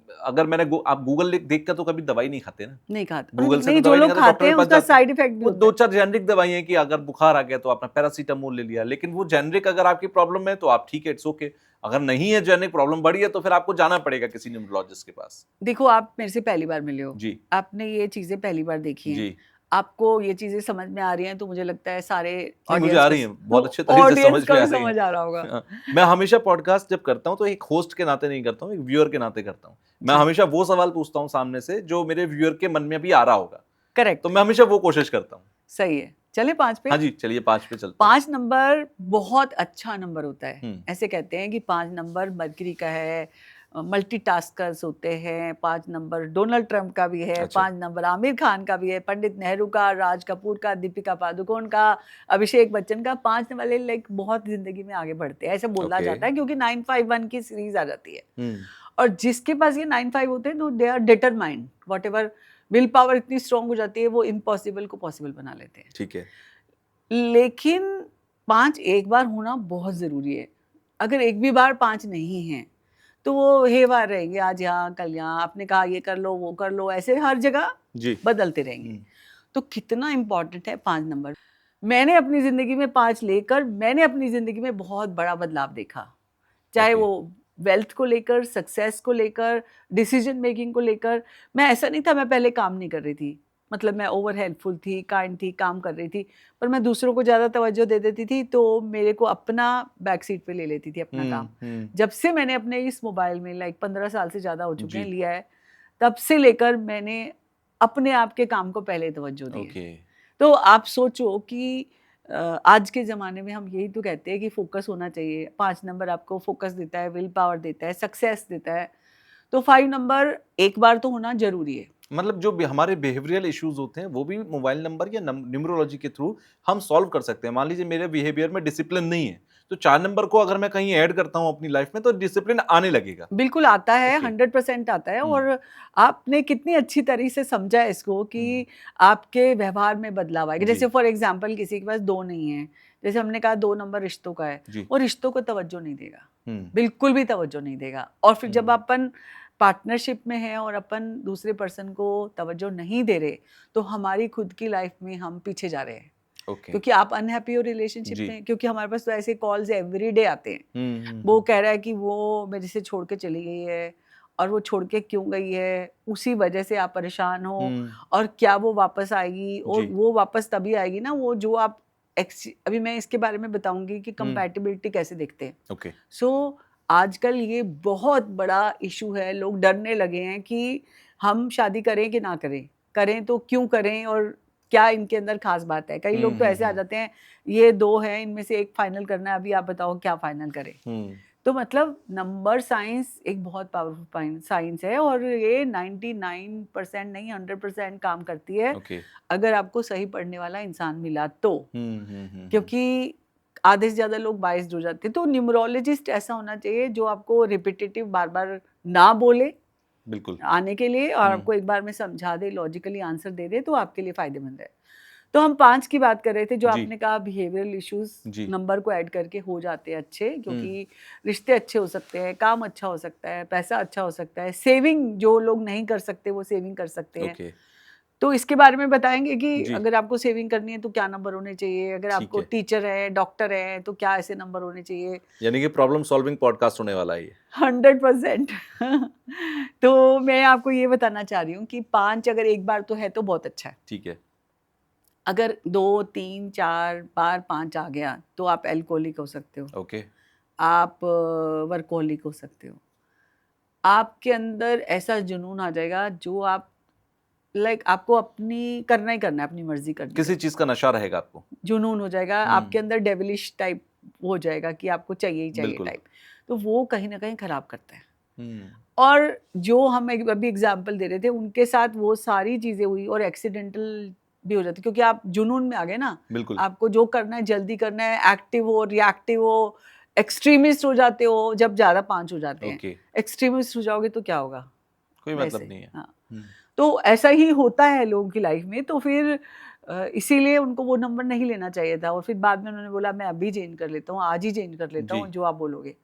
अगर आप गूगल देख कर तो कभी दवाई नहीं खाते ना, नहीं खाते, गूगल से नहीं, तो जो दवाई नहीं लोग खाते, खाते डॉक्टर हैं के पास उसका जाते साइड इफेक्ट भी वो होता है। 2-4 जेनरिक दवाई है कि अगर बुखार आ गया तो आपने पैरासीटामोल ले लिया, लेकिन वो जेनरिक अगर आपकी प्रॉब्लम है तो आप ठीक है, इट्स ओके। अगर नहीं है जेनरिक प्रॉब्लम बड़ी है तो फिर आपको जाना पड़ेगा किसी न्यूरोलॉजिस्ट के पास। देखो, आप मेरे से पहली बार मिले हो, जी आपने ये चीजें पहली बार देखी हैं, जी। आपको ये चीजें समझ में आ रही हैं, तो मुझे लगता है सारे नहीं, मुझे ऑडियंस आ को रही हैं, बहुत अच्छे तरीके से समझ ऑडियंस को में आ भी रही हैं। समझ आ रहा होगा। हाँ, मैं हमेशा पॉडकास्ट जब करता हूँ तो एक होस्ट के नाते नहीं करता हूँ, एक व्यूअर के नाते करता हूँ। मैं जी। हमेशा वो सवाल पूछता हूँ सामने से जो मेरे व्यूअर के मन में भी आ रहा होगा, करेक्ट, तो मैं हमेशा वो कोशिश करता हूँ। सही है। चले 5 पे। हाँ जी, चलिए 5 पे चलते हैं। 5 नंबर बहुत अच्छा नंबर होता है। हम्म, ऐसे कहते हैं कि 5 नंबर मरकरी का है, मल्टीटास्कर्स होते हैं। 5 नंबर डोनाल्ड ट्रंप का भी है, अच्छा। 5 नंबर आमिर खान का भी है, पंडित नेहरू का, राज कपूर का, दीपिका पादुकोण का, अभिषेक बच्चन का। 5 वाले लाइक बहुत जिंदगी में आगे बढ़ते हैं, ऐसे बोला ओके। जाता है, क्योंकि 951 की सीरीज आ जाती है। हम्म, और जिसके पास ये 95 होते हैं, तो they are determined, whatever will power इतनी स्ट्रांग हो जाती है, वो इम्पॉसिबल को पॉसिबल बना लेते हैं। ठीक है। लेकिन 5 एक बार होना बहुत ज़रूरी है। अगर एक भी बार 5 नहीं है, तो वो हेवा रहेंगे, आज यहाँ, कल यहाँ, आपने कहा ये कर लो, वो कर लो, ऐसे हर जगह जी। बदलते रहेंगे। हम्म, तो कितना इम्पोर्टेंट है 5 नंबर। मैंने अपनी ज़िंदगी में 5 लेकर मैंने अपनी ज़िंदगी में बहुत बड़ा बदलाव देखा। चाहे ओके। वो वेल्थ को लेकर, सक्सेस को लेकर, डिसीजन मेकिंग को लेकर। मैं ऐसा नहीं था, मैं पहले काम नहीं कर रही थी, मतलब मैं ओवर हेल्पफुल थी, काइंड थी, काम कर रही थी, पर मैं दूसरों को ज़्यादा तवज्जो दे देती थी, तो मेरे को अपना बैक सीट पे ले लेती थी अपना काम। जब से मैंने अपने इस मोबाइल में लाइक 15 साल से ज़्यादा हो चुके हैं जी। लिया है, तब से लेकर मैंने अपने आप के काम को पहले तवज्जो दी है। ओके। तो आप सोचो कि आज के ज़माने में हम यही तो कहते हैं कि फोकस होना चाहिए। 5 नंबर आपको फोकस देता है, विल पावर देता है, सक्सेस देता है। तो 5 नंबर एक बार तो होना ज़रूरी है। मतलब जो हमारे बिहेवियरल इश्यूज होते हैं वो भी मोबाइल नंबर या न्यूमरोलॉजी के थ्रू हम सॉल्व कर सकते हैं। मान लीजिए मेरे बिहेवियर में डिसिप्लिन नहीं है, तो 4 नंबर को अगर मैं कहीं ऐड करता हूं अपनी लाइफ में तो डिसिप्लिन आने लगेगा। बिल्कुल आता है, ओके। 100% आता है। हम्म, और आपने कितनी अच्छी तरीके से समझा इसको कि आपके व्यवहार में बदलाव आएगा। जी। जैसे फॉर एग्जांपल किसी के पास 2 नहीं है, जैसे हमने कहा 2 नंबर रिश्तों का है, जी। वो रिश्तों को तवज्जो नहीं देगा, हम्म, बिल्कुल भी तवज्जो नहीं देगा। और फिर जब हम्म, अपन पार्टनरशिप में हैं और अपन दूसरे पर्सन को तवज्जो नहीं दे रहे, तो हमारी खुद की लाइफ में हम पीछे जा रहे हैं। ओके। क्योंकि आप अनहैप्पी हो रिलेशनशिप जी। में, क्योंकि हमारे पास तो ऐसे कॉल्स एवरी डे आते हैं। वो कह रहा है कि वो मेरे से छोड़ के चली गई है, और वो छोड़ के क्यों गई है, उसी वजह से आप परेशान हो, और क्या वो वापस आएगी, और जी। वो वापस तभी आएगी ना वो जो आप अभी मैं इसके बारे में बताऊंगी कि कंपैटिबिलिटी कैसे देखते हैं। ओके। सो आजकल ये बहुत बड़ा इशू है, लोग डरने लगे हैं कि हम शादी करें कि ना करें, करें तो क्यों करें, और क्या इनके अंदर खास बात है। कई लोग तो ऐसे आ जाते हैं, ये 2 हैं, इनमें से एक फाइनल करना है, अभी आप बताओ क्या फाइनल करें। तो मतलब नंबर साइंस एक बहुत पावरफुल साइंस है, और ये 99% नहीं 100% काम करती है, ओके। अगर आपको सही पढ़ने वाला इंसान मिला तो। क्योंकि आधे से ज्यादा लोग बाइस्ड हो जाते हैं। तो न्यूमरोलॉजिस्ट ऐसा होना चाहिए जो आपको रिपीटेटिव बार बार ना बोले बिल्कुल। आने के लिए, और आपको एक बार में समझा दे, लॉजिकली आंसर दे दे, तो आपके लिए फायदेमंद है। तो हम 5 की बात कर रहे थे, जो जी। आपने कहा बिहेवियरल इश्यूज जी। नंबर को ऐड करके हो जाते हैं अच्छे, क्योंकि रिश्ते अच्छे हो सकते हैं, काम अच्छा हो सकता है, पैसा अच्छा हो सकता है, सेविंग जो लोग नहीं कर सकते वो सेविंग कर सकते हैं। ओके। तो इसके बारे में बताएंगे कि जी। अगर आपको सेविंग करनी है तो क्या नंबर होने चाहिए, अगर ठीक आपको है, टीचर है, डॉक्टर है, तो क्या ऐसे नंबर होने चाहिए। यानी कि प्रॉब्लम सॉल्विंग पॉडकास्ट होने वाला है ये। 100%। तो मैं आपको ये बताना चाह रही हूँ कि 5 अगर एक बार तो है तो बहुत अच्छा है। ठीक है। अगर 2, 3, 4 बार 5 आ गया तो आप एल्कोहलिक हो सकते हो, ओके। आप वर्कोहलिक हो सकते हो, आपके अंदर ऐसा जुनून आ जाएगा जो आप लाइक आपको अपनी करना ही करना है, अपनी मर्जी करनी किसी है, चीज का नशा रहेगा आपको। जुनून हो जाएगा आपके अंदर, डेविलिश टाइप हो जाएगा कि आपको चाहिए ही चाहिए बिल्कुल। टाइप। तो वो कहीं ना कहीं खराब करता है। हम्म, और जो हम अभी एग्जाम्पल दे रहे थे, उनके साथ वो सारी चीजें हुई और एक्सीडेंटल भी हो जाती, क्योंकि आप जुनून में आ गए ना। बिल्कुल। आपको जो करना है जल्दी करना है, एक्टिव हो, रिएक्टिव हो, एक्सट्रीमिस्ट हो जाते हो जब ज्यादा 5 हो जाते हैं। ओके। एक्सट्रीमिस्ट हो जाओगे तो क्या होगा, कोई मतलब वैसे। नहीं है। हाँ, हम्म, तो ऐसा ही होता है लोगों की लाइफ में। तो फिर इसीलिए उनको वो नंबर नहीं लेना चाहिए था, और फिर बाद में उन्होंने बोला मैं अभी चेंज कर लेता हूँ, आज ही चेंज कर लेता जी। हूँ जो आप बोलोगे।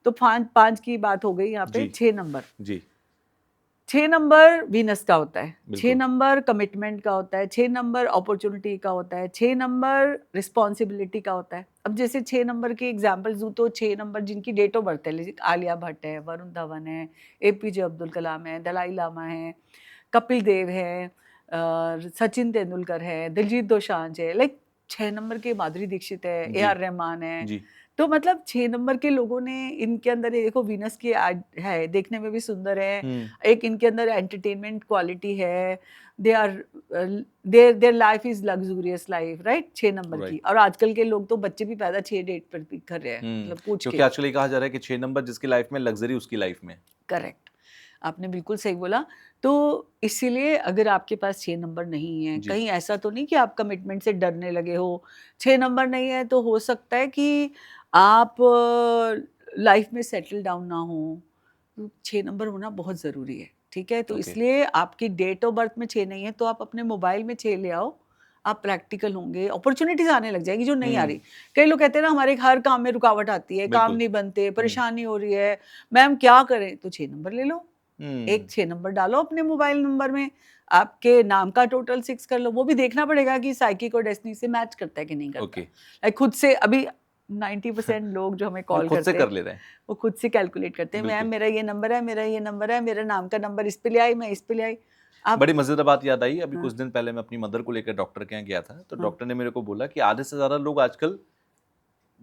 तो 5 की बात हो गई यहाँ पे। जी। 6 नंबर, जी। 6 नंबर वीनस का होता है, 6 बिल्कुल। नंबर कमिटमेंट का होता है, 6 नंबर अपॉर्चुनिटी का होता है, 6 नंबर रिस्पॉन्सिबिलिटी का होता है। अब जैसे 6 नंबर के एग्जाम्पल्स दूँ तो 6 नंबर जिनकी डेट ऑफ बर्थ है, जैसे आलिया भट्ट है, वरुण धवन है, एपीजे अब्दुल कलाम है, दलाई लामा है, कपिल देव है, सचिन तेंदुलकर है, दिलजीत दोसांझ है, लाइक 6 नंबर के माधुरी दीक्षित है, जी। AR रहमान है। जी। तो मतलब 6 नंबर के लोगों ने इनके अंदर ये देखो वीनस की है, देखने में भी सुंदर है, एक इनके अंदर एंटरटेनमेंट क्वालिटी है, they are their life is luxurious life, right? 6 number की। और आजकल के लोग तो बच्चे भी पैदा 6 डेट पर भी कर रहे हैं, मतलब पूछ क्योंकि के। आजकल ये कहा जा रहा है कि 6 नंबर जिसकी लाइफ में लग्जरी उसकी लाइफ में। करेक्ट, आपने बिल्कुल सही बोला। तो इसीलिए अगर आपके पास 6 नंबर नहीं है, जी। कहीं ऐसा तो नहीं कि आप कमिटमेंट से डरने लगे हो। 6 नंबर नहीं है तो हो सकता है कि आप लाइफ में सेटल डाउन ना हो। 6 नंबर होना बहुत ज़रूरी है, ठीक है? तो ओके। इसलिए आपकी डेट ऑफ बर्थ में 6 नहीं है तो आप अपने मोबाइल में 6 ले आओ, आप प्रैक्टिकल होंगे, अपॉर्चुनिटीज़ आने लग जाएगी जो नहीं आ रही। कई लोग कहते हैं ना हमारे हर काम में रुकावट आती है, काम बिल्कुल। नहीं बनते, परेशानी हो रही है, मैम क्या करें? तो 6 नंबर ले लो। एक 6 नंबर डालो अपने मोबाइल नंबर में, आपके नाम का टोटल 6 कर लो। वो भी देखना पड़ेगा कि साइकिक और डेस्टिनी से मैच करता है कि नहीं करता। ओके। लाइक खुद से अभी 90% लोग जो हमें वो कॉल खुद से करते कर हैं, ले रहे हैं। वो खुद से कैलकुलेट करते हैं, मैम बिल्कुल। मेरा ये नंबर है, मेरा ये नंबर है, मेरा नाम का नंबर इस पे ले आई, मैं इस पे ले आई। आप बड़ी मजेदार बात याद आई, अभी हाँ, कुछ दिन पहले मैं अपनी मदर को लेकर डॉक्टर के यहाँ गया था, तो हाँ, डॉक्टर ने मेरे को बोला कि आधे से ज्यादा लोग आजकल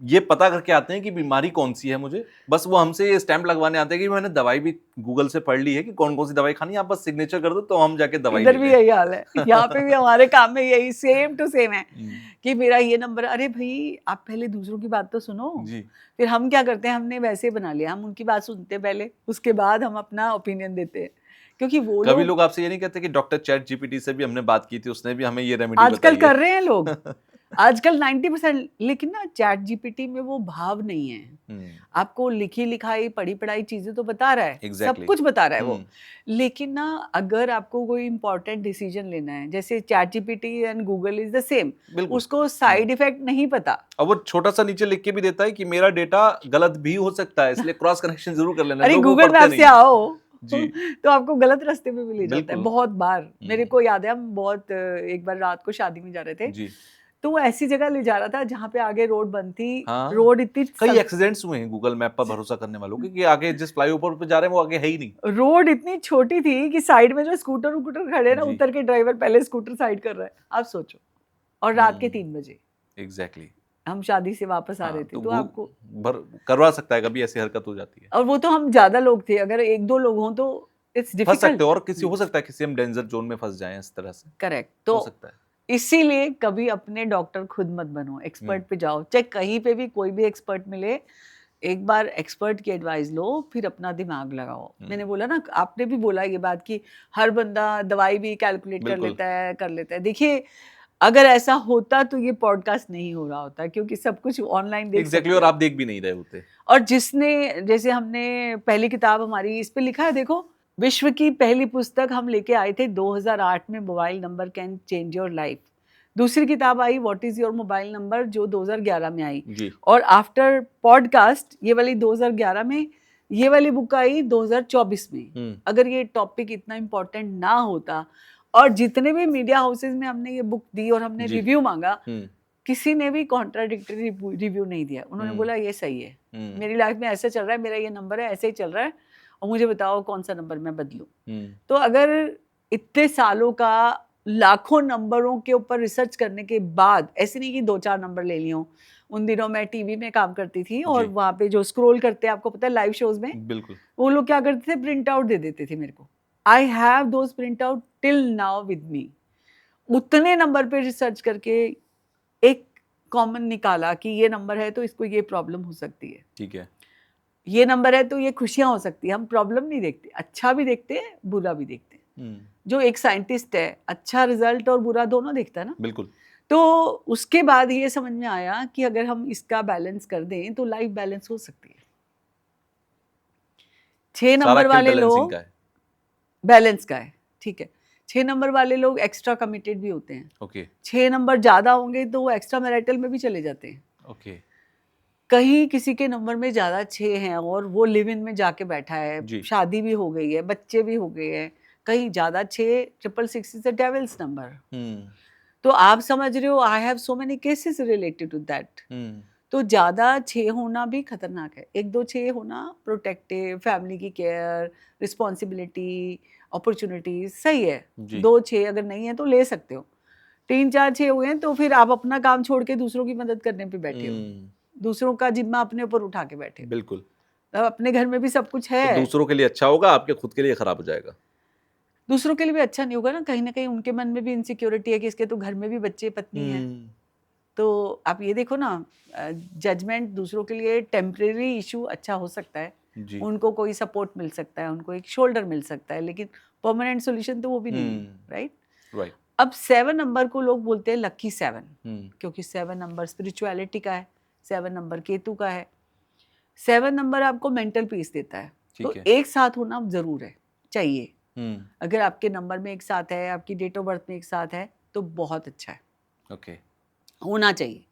ये पता करके आते हैं कि बीमारी कौन सी है मुझे, बस वो हमसे ये स्टैंप लगवाने आते हैं कि मैंने दवाई भी गूगल से पढ़ ली है कि कौन कौन सी दवाई खानी है, आप बस सिग्नेचर कर दो तो हम जाके दवाई इधर ले भी लें। यही हाल है, यहाँ पे भी हमारे काम में यही सेम टू सेम है हम्म। कि मेरा ये नंबर। अरे भाई आप पहले दूसरों की बात तो सुनो। जी। फिर हम क्या करते हैं, हमने वैसे बना लिया, हम उनकी बात सुनते हैं पहले, उसके बाद हम अपना ओपिनियन देते हैं, क्योंकि वो कभी लोग लोग आपसे ये नहीं कहते कि डॉक्टर चैट जीपीटी से भी हमने बात की थी, उसने भी हमें ये रेमेडी आजकल बताई कर रहे हैं लोग, है। आजकल 90%। लेकिन ना चैट जीपीटी में वो भाव नहीं है, हम्म। आपको लिखी लिखाई पढ़ी पढ़ाई चीजें तो बता रहा है, सब एग्जैक्टली। कुछ बता रहा है वो। लेकिन ना अगर आपको कोई इंपॉर्टेंट डिसीजन लेना है, जैसे chat GPT and Google is the same, बिल्कुल। उसको साइड इफेक्ट नहीं पता। अब वो छोटा सा नीचे लिख के भी देता है कि मेरा डेटा गलत भी हो सकता है, इसलिए क्रॉस कनेक्शन जरूर कर लेना। अरे लोग वो गूगल पढ़ते मैप नहीं से है। आओ जी। तो आपको गलत रास्ते पे भी ले जाता है बिल्कुल। बहुत बार। मेरे को याद है, हम बहुत एक बार रात को शादी में जा रहे थे, जी। तो वो ऐसी जगह ले जा रहा था जहाँ पे आगे रोड बंद थी। हाँ, रोड इतनी कई एक्सीडेंट्स हुए हैं गूगल मैप पर भरोसा करने वालों के, कि आगे जिस फ्लाईओवर पे जा रहे हैं वो आगे है ही नहीं। रोड इतनी छोटी थी कि साइड में जो स्कूटर वकूटर खड़े हैं ना, जी। उतर के ड्राइवर पहले स्कूटर साइड कर रहा है, आप सोचो। और रात के 3 बजे एग्जैक्टली। हम शादी से वापस आ हाँ, रहे थे, तो तो आपको भर करवा सकता है, कभी ऐसी हरकत हो जाती है। और वो तो हम ज्यादा लोग थे, अगर 1-2 लोग हों तो इट्स फंस डिफिकल्ट। सकते हो, और किसी हो सकता है किसी हम डेंजर जोन में फंस जाएं इस तरह से, करेक्ट। हो तो सकता है। इसीलिए कभी अपने डॉक्टर खुद मत बनो, एक्सपर्ट पे जाओ, चाहे कहीं पे भी कोई भी एक्सपर्ट मिले, एक बार एक्सपर्ट की एडवाइस लो, फिर अपना दिमाग लगाओ। मैंने बोला ना, आपने भी बोला ये बात कि हर बंदा दवाई भी कैलकुलेट कर लेता है। देखिए अगर ऐसा होता तो ये पॉडकास्ट नहीं हो रहा होता, क्योंकि सब कुछ ऑनलाइन देख एग्जैक्टली, सकते और हैं। आप देख भी नहीं रहे होते। और जिसने, जैसे हमने पहली किताब हमारी इस पे लिखा है, देखो विश्व की पहली पुस्तक हम लेके आए थे 2008 में, mobile number can change your life. दूसरी किताब I what is your mobile number, जो 2011 में आई। जी। और आफ्टर पॉडकास्ट ये वाली 2011 में, ये वाली बुक आई 2024 में। अगर ये टॉपिक इतना इम्पोर्टेंट ना होता, और जितने भी मीडिया हाउसेज में हमने ये बुक दी और हमने रिव्यू मांगा, किसी ने भी कॉन्ट्राडिक्टरी रिव्यू नहीं दिया। उन्होंने बोला ये सही है, मेरी लाइफ में ऐसा चल रहा है, मेरा ये नंबर है, ऐसे ही चल रहा है, और मुझे बताओ कौन सा नंबर मैं बदलूं। तो अगर इतने सालों का लाखों नंबरों के ऊपर रिसर्च करने के बाद, ऐसे नहीं कि 2-4 नंबर ले लियो। उन दिनों मैं टीवी में काम करती थी, और वहाँ पे जो स्क्रॉल करते हैं, आपको पता है लाइव शोज में, बिल्कुल, वो लोग क्या करते थे, प्रिंट आउट दे देते थे मेरे को। I have those print out till now with me. उतने नंबर पे रिसर्च करके एक कॉमन निकाला कि ये नंबर है तो इसको ये प्रॉब्लम हो सकती है, ठीक है, ये नंबर है तो ये खुशियां हो सकती है। हम प्रॉब्लम नहीं देखते, अच्छा भी देखते हैं, बुरा भी देखते हैं। जो एक साइंटिस्ट है, अच्छा रिजल्ट और बुरा दोनों देखता है ना। बिल्कुल। तो उसके बाद ये समझ में आया कि अगर हम इसका बैलेंस कर दें तो लाइफ बैलेंस हो सकती है। 6 नंबर वाले लोग बैलेंस का है, ठीक है। 6 नंबर वाले लोग एक्स्ट्रा कमिटेड भी होते हैं। ओके। 6 नंबर ज्यादा होंगे तो वो एक्स्ट्रा मैरिटल में भी चले जाते हैं। ओके। कहीं किसी के नंबर में ज्यादा 6 हैं और वो लिव इन में जाके बैठा है, जी। शादी भी हो गई है, बच्चे भी हो गए हैं, कहीं ज्यादा 6 666 is the devil's number. Hmm. तो आप समझ रहे हो, I have so many cases related to that. Hmm. तो ज्यादा 6 होना भी खतरनाक है। 1 2 6 होना प्रोटेक्टिव, फैमिली की केयर, रिस्पॉन्सिबिलिटी, अपॉर्चुनिटीज सही है। जी। 2 6 अगर नहीं है तो ले सकते हो। 3 4 6 हुए हैं तो फिर आप अपना काम छोड़ के दूसरों की मदद करने पे बैठे हो, दूसरों का जिम्मा अपने ऊपर उठा के बैठे हो। बिल्कुल। अब अपने घर में भी सब कुछ तो है, दूसरों के लिए अच्छा होगा, आपके खुद के लिए खराब हो जाएगा। दूसरों के लिए भी अच्छा नहीं होगा ना कहीं उनके मन में भी इनसिक्योरिटी है कि इसके तो घर में भी बच्चे पत्नी है। तो आप ये देखो ना, जजमेंट दूसरों के लिए टेम्परेरी इशू अच्छा हो सकता है, जी। उनको कोई सपोर्ट मिल सकता है, उनको एक शोल्डर मिल सकता है, लेकिन परमानेंट सॉल्यूशन तो वो भी नहीं है, राइट। राइट। अब 7 नंबर को लोग बोलते हैं लकी 7, हम्म। क्योंकि 7 नंबर स्पिरिचुअलिटी का है, 7 नंबर केतु का है, 7 नंबर आपको मेंटल पीस देता है। तो ठीक है। एक साथ होना जरूर है, चाहिए। हम्म। अगर आपके नंबर में एक साथ है, आपकी डेट ऑफ बर्थ में एक साथ है, तो बहुत अच्छा है, ओके। होना चाहिए।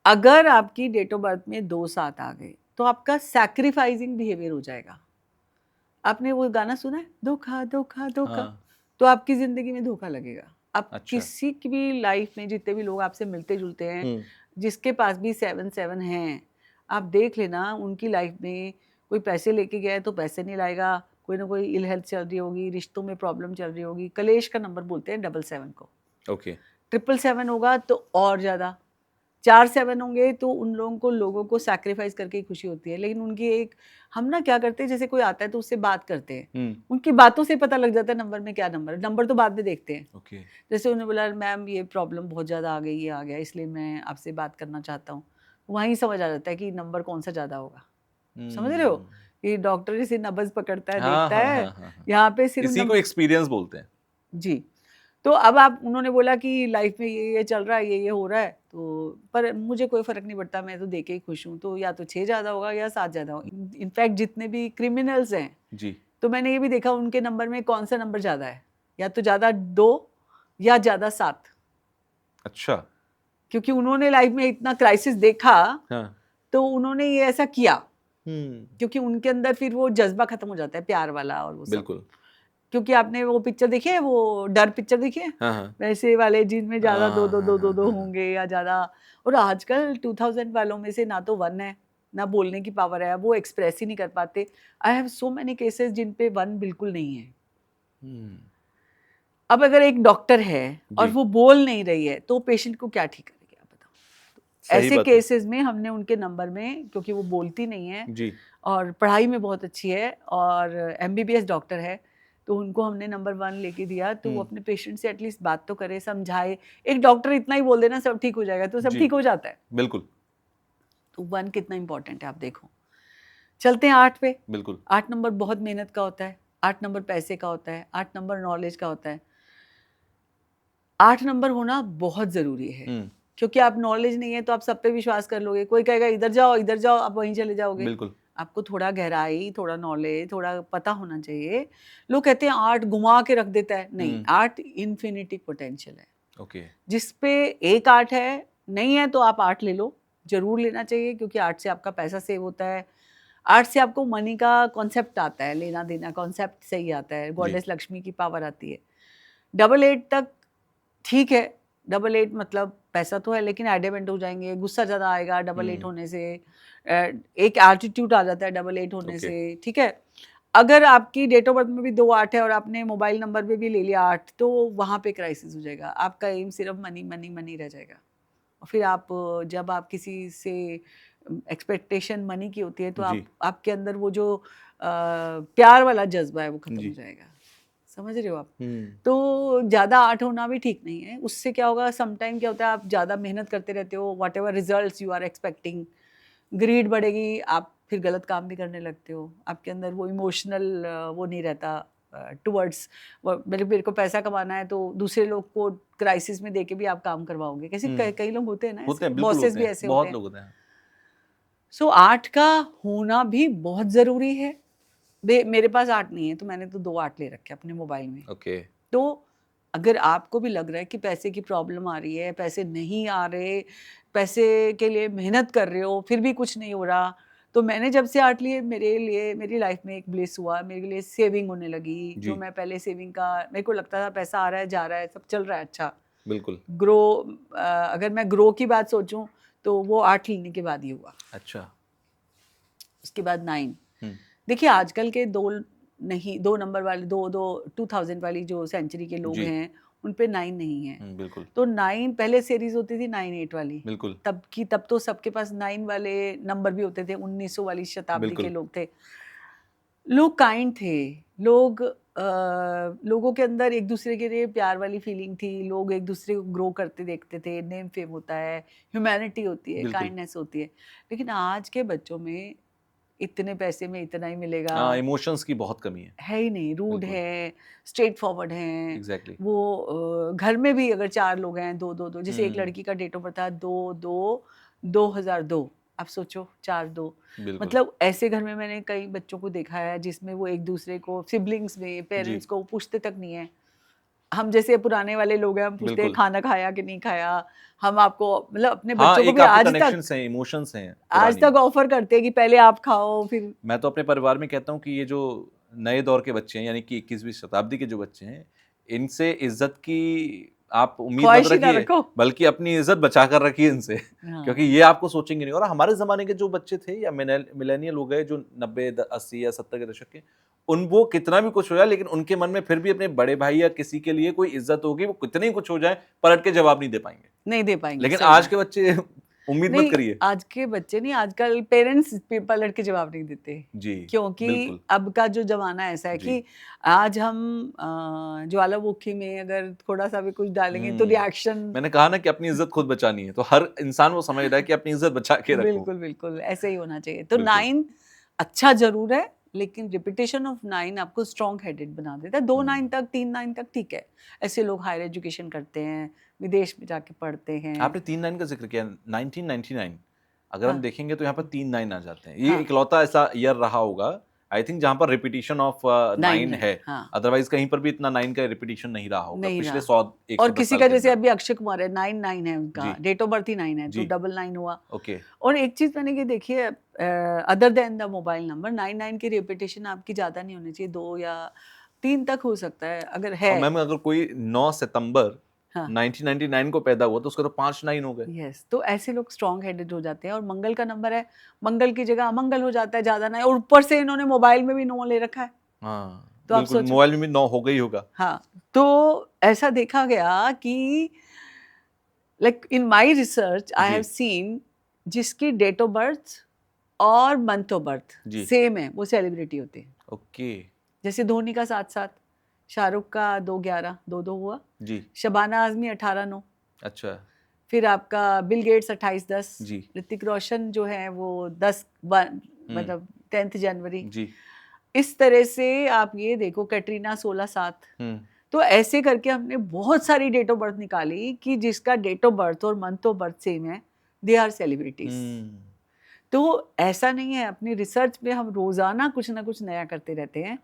अगर आपकी डेट ऑफ बर्थ में 2 साथ आ गए तो आपका सैक्रिफाइसिंग बिहेवियर हो जाएगा। आपने वो गाना सुना है, धोखा धोखा धोखा? हाँ। तो आपकी जिंदगी में धोखा लगेगा। आप अच्छा। किसी की भी लाइफ में जितने भी लोग आपसे मिलते जुलते हैं, जिसके पास भी 7 7 हैं, आप देख लेना उनकी लाइफ में कोई पैसे लेके गया है तो पैसे नहीं लाएगा, कोई ना कोई इल हेल्थ चल रही होगी, रिश्तों में प्रॉब्लम चल रही होगी। कलेश का नंबर बोलते हैं 7 को। ओके। 7 होगा तो और ज्यादा। 4 7 होंगे तो उन लोगों को सैक्रिफाइस करके ही खुशी होती है। लेकिन उनकी एक, हम ना क्या करते हैं, जैसे कोई आता है तो उससे बात करते हैं, उनकी बातों से पता लग जाता है नंबर में क्या नंबर है। नंबर तो बाद में देखते हैं। ओके। जैसे उन्होंने बोला मैम ये प्रॉब्लम बहुत ज़्यादा आ गई, ये आ गया, इसलिए मैं आपसे बात करना चाहता हूँ, वहीं समझ आ जाता है कि नंबर कौन सा ज़्यादा होगा। समझ रहे हो, ये डॉक्टर जैसे नब्ज पकड़ता है, हाँ देखता हाँ है, हाँ हाँ हाँ। यहाँ पे सिर्फ इसी को एक्सपीरियंस बोलते हैं। जी। तो अब आप, उन्होंने बोला कि लाइफ में ये चल रहा है, ये हो रहा है, तो पर मुझे कोई फर्क नहीं पड़ता, मैं तो देके ही खुश हूँ। तो या तो 6 ज़्यादा होगा या 7 ज़्यादा होगा। इनफैक्ट जितने भी क्रिमिनल्स हैं, जी। तो मैंने ये भी देखा उनके नंबर में कौन सा नंबर ज़्यादा है, या तो ज़्यादा 2 या ज़्यादा 7। अच्छा। क्योंकि उन्होंने लाइफ में इतना क्राइसिस देखा, हाँ। तो उन्होंने ये ऐसा किया, हम्म। क्योंकि उनके अंदर फिर वो जज्बा खत्म हो जाता है, प्यार वाला और वो सब। बिल्कुल। क्योंकि आपने वो पिक्चर देखी है, वो डर पिक्चर देखी है, हाँ हाँ वैसे वाले जिनमें ज्यादा हाँ हाँ हाँ दो हाँ। होंगे या ज्यादा। और आजकल 2000 वालों में से ना तो 1 है, ना बोलने की पावर है, वो एक्सप्रेस ही नहीं कर पाते। I have so many cases जिन पे 1 बिल्कुल नहीं है। हम्म। अब अगर एक डॉक्टर है और जी। वो बोल नहीं रही है तो पेशेंट को क्या ठीक करेगी, आप बताओ। सही ऐसे बात है। केसेस में हमने उनके नंबर में, क्योंकि वो बोलती नहीं है जी। और पढ़ाई में बहुत अच्छी है और एमबीबीएस डॉक्टर है, तो उनको हमने नंबर 1 लेके दिया। तो वो अपने पेशेंट से एटलीस्ट बात तो करे, समझाए। एक डॉक्टर इतना ही बोल देना सब ठीक हो जाएगा, तो सब जी। ठीक हो जाता है। बिल्कुल। तो 1 कितना इंपॉर्टेंट है आप देखो। चलते हैं 8 पे। बिल्कुल। 8 नंबर बहुत मेहनत का होता है, 8 नंबर पैसे का होता है, 8 नंबर नॉलेज का होता है। 8 नंबर होना बहुत जरूरी है, क्योंकि आप नॉलेज नहीं है तो आप सब पे विश्वास कर लोगे। कोई कहेगा इधर जाओ, आप वहीं चले जाओगे। बिल्कुल। आपको थोड़ा गहराई, थोड़ा नॉलेज, थोड़ा पता होना चाहिए। लोग कहते हैं 8 घुमा के रख देता है, नहीं, 8 इन्फिनिटी पोटेंशियल है। ओके। जिस पे एक 8 है, नहीं है तो आप 8 ले लो, जरूर लेना चाहिए, क्योंकि 8 से आपका पैसा सेव होता है। 8 से आपको मनी का कॉन्सेप्ट आता है, लेना देना कॉन्सेप्ट सही आता है, गॉडेस लक्ष्मी की पावर आती है। 8 तक ठीक है, 8 मतलब पैसा तो है, लेकिन एडेमेंट हो जाएंगे, गुस्सा ज़्यादा आएगा 8 होने से, एक एटीट्यूड आ जाता है 8 होने से, ठीक है। अगर आपकी डेट ऑफ बर्थ में भी 2 8 है और आपने मोबाइल नंबर पे भी ले लिया 8, तो वहाँ पे क्राइसिस हो जाएगा। आपका एम सिर्फ मनी मनी मनी रह जाएगा। और फिर आप, जब आप किसी से एक्सपेक्टेशन मनी की होती है, तो आपके अंदर वो जो प्यार वाला जज्बा है वो खत्म हो जाएगा। समझ रहे हो आप। तो ज़्यादा 8 होना भी ठीक नहीं है। उससे क्या होगा, समटाइम क्या होता है, आप ज़्यादा मेहनत करते रहते हो, whatever result you are expecting, greed बढ़ेगी, आप फिर गलत काम भी करने लगते हो। आपके अंदर वो इमोशनल वो नहीं रहता टुवर्ड्स, मेरे को पैसा कमाना है, तो दूसरे लोग को क्राइसिस में देके भी आप काम करवाओगे। कैसे कई लोग होते हैं ना, होते हैं, बॉसेस भी ऐसे होते बहुत हैं। लोग होते हैं। सो 8 का होना भी बहुत ज़रूरी है। मेरे पास 8 नहीं है, तो मैंने तो 2 8 ले रखे अपने मोबाइल में। ओके। तो अगर आपको भी लग रहा है कि पैसे की प्रॉब्लम आ रही है, पैसे नहीं आ रहे, पैसे के लिए मेहनत कर रहे हो फिर भी कुछ नहीं हो रहा, तो मैंने जब से आर्ट लिए मेरे लिए मेरी लाइफ में एक ब्लिस हुआ, मेरे लिए सेविंग होने लगी। जी। जो मैं पहले सेविंग का मेरे को लगता था पैसा आ रहा है जा रहा है सब चल रहा है अच्छा, बिल्कुल। ग्रो अगर मैं ग्रो की बात सोचूं तो वो आर्ट लेने के बाद ही हुआ। अच्छा। उसके बाद 9। हम्म। देखिए आजकल के दो नंबर वाले 2000 वाली जो सेंचुरी के लोग जी। हैं उन पे 9 नहीं है। बिल्कुल तो 9 पहले सीरीज होती थी 9-8 वाली, बिल्कुल तब तो सबके पास 9 वाले नंबर भी होते थे, 1900 वाली शताब्दी के बिल्कुल। लोग थे। लोग काइंड थे, लोगों के अंदर एक दूसरे के लिए प्यार वाली फीलिंग थी, लोग एक दूसरे को ग्रो करते देखते थे, नेम फेम होता है, ह्यूमैनिटी होती है, बिल्कुल। काइंडनेस होती है। लेकिन आज के बच्चों में इतने पैसे में इतना ही मिलेगा हाँ, इमोशंस की बहुत कमी है ही नहीं, रूड बिल्कुल। है, स्ट्रेट फॉरवर्ड हैं। एग्जैक्टली। वो घर में भी अगर 4 लोग हैं, 2-2-2, जैसे एक हम्म। लड़की का डेट ऑफ बर्थ था 2-2-2002, आप सोचो 4-2, बिल्कुल। मतलब ऐसे घर में मैंने कई बच्चों को देखा है जिसमें वो एक दूसरे को, सिबलिंग्स में, जी। पेरेंट्स को पूछते तक नहीं है। हम जैसे पुराने वाले लोग हैं, हम पूछते हैं बिल्कुल। खाना खाया कि नहीं खाया, हम आपको मतलब अपने हाँ, बच्चों को एक भी आपके आज कनेक्शंस हैं, इमोशंस हैं आज पुरानी। तक ऑफर करते हैं कि पहले आप खाओ फिर। मैं तो अपने परिवार में कहता हूँ कि ये जो नए दौर के बच्चे हैं, यानी कि 21वीं शताब्दी के जो बच्चे हैं, इनसे इज्जत की आप उम्मीद मत ख्वाहिश ही ना रखिए, रखो। बल्कि अपनी इज्जत बचा कर रखिए इनसे। हाँ। क्योंकि ये आपको सोचेंगे नहीं। और हमारे ज़माने के जो बच्चे थे या मिलेनियल हो गए जो 90, 80 या 70 के दशक के, वो कितना भी कुछ हो जाए, लेकिन उनके मन में फिर भी अपने बड़े भाई या किसी के लिए कोई इज्जत होगी, वो कितने ही कुछ हो जाए, पलट के जवाब नहीं दे पाएंगे। नहीं दे पाएंगे, लेकिन सही आज बात। के बच्चे उम्मीद मत नहीं, करिए। आज के बच्चे नहीं, आजकल पेरेंट्स पलट के जवाब नहीं देते, जी, क्योंकि बिल्कुल। अब का जो जमाना ऐसा है जी। कि आज हम ज्वालामुखी में अगर थोड़ा सा भी कुछ डालेंगे तो रिएक्शन। मैंने कहा ना कि अपनी इज्जत खुद बचानी है, तो हर इंसान वो समझ रहा है कि अपनी इज्जत बचा के रखूं। बिल्कुल बिल्कुल ऐसे ही होना चाहिए। तो बिल्कुल। 9 अच्छा जरूर है, लेकिन रिपीटेशन ऑफ 9 आपको स्ट्रॉन्ग हेडेड बना देता है। 2 9 तक, 3 9 तक ठीक है, ऐसे लोग हायर एजुकेशन करते हैं, विदेश में जाके पढ़ते हैं। आपने 3-9 का जिक्र किया, 1999, अगर हम हाँ देखेंगे तो यहाँ पर 3-9 आ जाते हैं। ये हाँ इकलौता ऐसा ईयर रहा होगा आई थिंक जहां पर रिपीटिशन ऑफ 9 9 है, है। हाँ अदरवाइज कहीं पर भी इतना 9 का रिपीटिशन नहीं रहा होगा नहीं पिछले रहा। 100 और 110 किसी साल का के जैसे अंदर। अभी अक्षय कुमार है, 9 है उनका, जी। डेट ऑफ बर्थ ही 9 है, तो जी। 9 हुआ। ओके। और एक चीज मैंने ये देखी है, other than the mobile number, 9 की रिपीटेशन आपकी ज्यादा नहीं होनी चाहिए, 2 या 3 तक हो सकता है अगर और है। मैम अगर कोई 9 सितंबर हाँ 1999 को पैदा हुआ तो उसका तो 5-9 हो गए। यस, तो ऐसे लोग स्ट्रॉन्ग हेडेड हो जाते हैं। और मंगल का नंबर है, मंगल की जगह अमंगल हो जाता है, ज्यादा ना, और ऊपर से इन्होंने मोबाइल में भी 9 ले रखा है, हाँ तो आप बिल्कुल, सोचो। मोबाइल में भी 9 हो गई होगा। हाँ, तो ऐसा देखा गया कि like in my research I जी। हैव सीन जिसकी डेट ऑफ बर्थ और मंथ ऑफ बर्थ जी। सेम है वो सेलिब्रिटी होते हैं। ओके। जैसे धोनी का 7-7, शाहरुख का 2-11, 2-2 हुआ, जी। शबाना आजमी 18-9, अच्छा। फिर आपका बिल गेट्स 28-10, जी। ऋतिक रोशन जो है वो 10-1, मतलब 10 जनवरी। जी। इस तरह से आप ये देखो, कैटरीना 16-7। तो ऐसे करके हमने बहुत सारी डेट ऑफ बर्थ निकाली कि जिसका डेट ऑफ बर्थ और मंथ ऑफ बर्थ सेम है, दे आर सेलिब्रिटीज। तो ऐसा नहीं है, अपनी रिसर्च में हम रोजाना कुछ ना कुछ नया करते रहते हैं।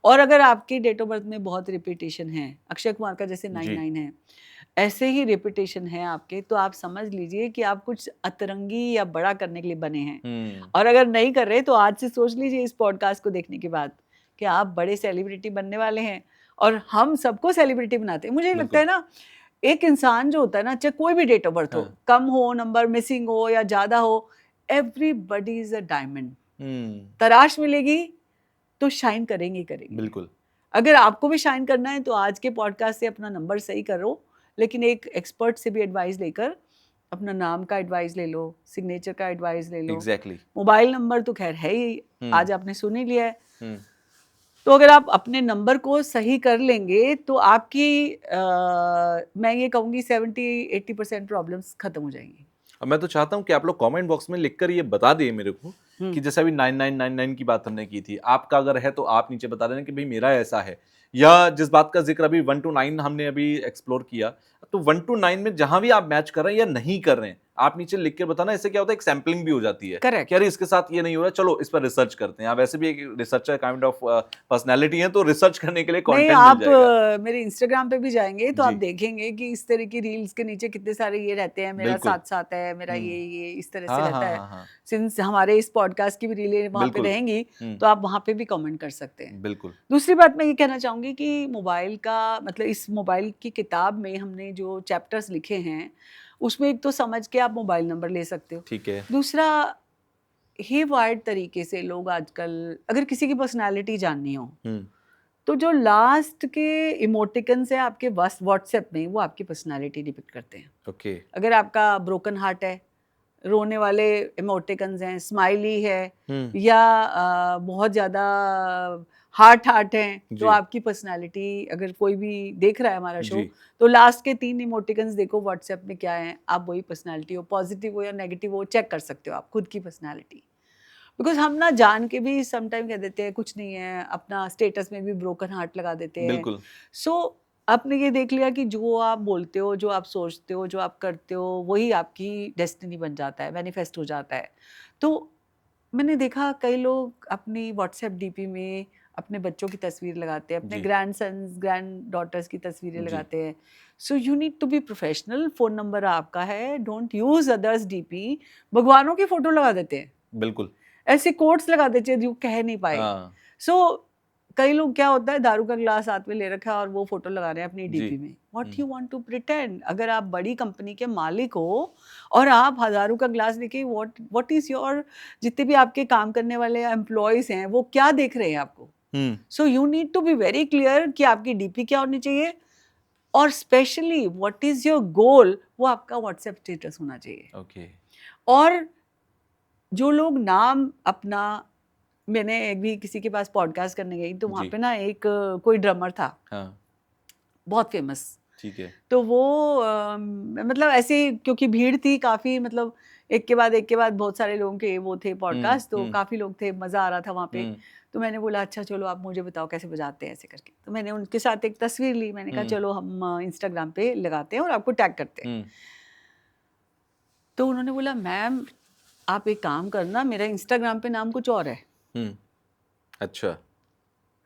और अगर आपकी डेट ऑफ बर्थ में बहुत रिपीटेशन है, अक्षय कुमार का जैसे 9-9 है, ऐसे ही रिपीटेशन है आपके, तो आप समझ लीजिए कि आप कुछ अतरंगी या बड़ा करने के लिए बने हैं। और अगर नहीं कर रहे तो आज से सोच लीजिए इस पॉडकास्ट को देखने के बाद कि आप बड़े सेलिब्रिटी बनने वाले हैं। और हम सबको सेलिब्रिटी बनाते हैं। मुझे लगता है ना, एक इंसान जो होता है ना, चाहे कोई भी डेट ऑफ बर्थ हो, कम हो नंबर, मिसिंग हो या ज्यादा हो, एवरीबडी इज अ डायमंड। तराश मिलेगी तो शाइन करेंगे करेंगे। बिल्कुल। अगर आपको भी शाइन करना है तो आज के पॉडकास्ट से अपना नंबर सही करो, लेकिन एक एक्सपर्ट से भी एडवाइस लेकर, अपना नाम का एडवाइस ले लो, सिग्नेचर का एडवाइस ले लो। एग्जैक्टली। मोबाइल नंबर तो खैर है ही, आज आपने सुन ही लिया है। तो अगर आप अपने नंबर को सही कर लेंगे तो आपकी मैं ये कहूँगी 70-80% प्रॉब्लम्स खत्म हो जाएंगी। अब मैं तो चाहता हूँ कि आप लोग कमेंट बॉक्स में लिखकर ये बता दिए मेरे को कि जैसे अभी 9999 की बात हमने की थी, आपका अगर है तो आप नीचे बता देना कि भाई मेरा ऐसा है। या जिस बात का जिक्र अभी 1 to 9 हमने अभी एक्सप्लोर किया, तो 1 to 9 में जहां भी आप मैच कर रहे हैं या नहीं कर रहे हैं, आप नीचे लिख के बताना, इससे क्या होता है एक सैम्पलिंग भी हो जाती है। करेक्ट। कि अरे इसके साथ ये नहीं हो रहा, चलो इस पर रिसर्च करते हैं। आप वैसे भी एक रिसर्चर काइंड ऑफ पर्सनैलिटी है, तो रिसर्च करने के लिए नहीं, कंटेंट मिल जाएगा। आप मेरे इंस्टाग्राम पे भी जाएंगे तो आप जी। देखेंगे कि इस तरह की रील्स के नीचे कितने सारे ये रहते हैं, मेरा बिल्कुल। साथ साथ है, मेरा हम्म। ये इस तरह से हाँ रहता हाँ है। हाँ हाँ, सिंस हमारे इस पॉडकास्ट की भी रीलें वहाँ पे बिल्कुल। रहेंगी हम्म, तो आप वहाँ पे भी कमेंट कर सकते हैं। बिल्कुल। दूसरी बात मैं ये कहना चाहूंगी कि मोबाइल का मतलब इस मोबाइल की किताब में हमने जो चैप्टर्स लिखे हैं उसमें एक तो समझ के आप मोबाइल नंबर ले सकते हो। ठीक है। दूसरा, ही वायर्ड तरीके से लोग आजकल अगर किसी की पर्सनालिटी जाननी हो हम्म, तो जो लास्ट के इमोटिकन्स है आपके व्हाट्सएप में वो आपकी पर्सनालिटी डिपिक्ट करते हैं। ओके। अगर आपका ब्रोकन हार्ट है, रोने वाले इमोटिकन्स हैं, स्माइली है हम्म, या बहुत ज़्यादा हार्ट हार्ट हैं, तो जी आपकी पर्सनालिटी अगर कोई भी देख रहा है हमारा शो जी, तो लास्ट के 3 इमोटिकन्स देखो व्हाट्सएप में क्या हैं, आप वही पर्सनालिटी हो, पॉजिटिव हो या नेगेटिव हो चेक कर सकते हो आप खुद की पर्सनालिटी। बिकॉज हम ना जान के भी समटाइम कह देते हैं कुछ नहीं है, अपना स्टेटस में भी ब्रोकन हार्ट लगा देते हैं। बिल्कुल। सो आपने ये देख लिया कि जो आप बोलते हो, जो आप सोचते हो, जो आप करते हो वही आपकी डेस्टिनी बन जाता है, मैनिफेस्ट हो जाता है। तो मैंने देखा कई लोग अपनी व्हाट्सएप डीपी में अपने बच्चों की तस्वीर लगाते हैं, अपने जी ग्रैंड सन्स ग्रैंड डॉटर्स की तस्वीरें जी, लगाते हैं। So you need to be professional. Phone number आपका है, डोंट यूज़ अदर्स डीपी। भगवानों की फ़ोटो लगा देते हैं, बिल्कुल। ऐसे कोट्स लगा देते हैं जो कह नहीं पाए। हाँ सो कई लोग क्या होता है दारू का ग्लास हाथ में ले रखा है और वो फोटो लगा रहे हैं अपनी जी। डीपी में। What you want to pretend? अगर आप बड़ी कंपनी के मालिक हो और आप हजारों का ग्लास लेके व्हाट इज योर, जितने भी आपके काम करने वाले एम्प्लॉयज हैं वो क्या देख रहे हैं आपको? Hmm, so you need to be very clear कि आपकी डीपी क्या होनी चाहिए और specially what is your goal, वो आपका व्हाट्सएप स्टेटस होना चाहिए। ओके। और जो लोग नाम अपना, मैंने एक भी किसी के पास पॉडकास्ट करने गई तो वहाँ जी पे ना एक कोई ड्रमर था हाँ, बहुत फेमस। ठीक है। तो वो मतलब ऐसे क्योंकि भीड़ थी काफ़ी, मतलब एक के बाद बहुत सारे लोगों के वो थे हम्म, पॉडकास्ट, तो काफ़ी लोग थे, मज़ा आ रहा था वहाँ पे। हम्म, तो मैंने बोला अच्छा चलो आप मुझे बताओ कैसे बजाते हैं ऐसे करके। तो मैंने उनके साथ एक तस्वीर ली, मैंने कहा हम्म, चलो हम इंस्टाग्राम पे लगाते हैं और आपको टैग करते हैं। हम्म, तो उन्होंने बोला मैम आप एक काम करना, मेरा इंस्टाग्राम पे नाम कुछ और है। हम्म, अच्छा।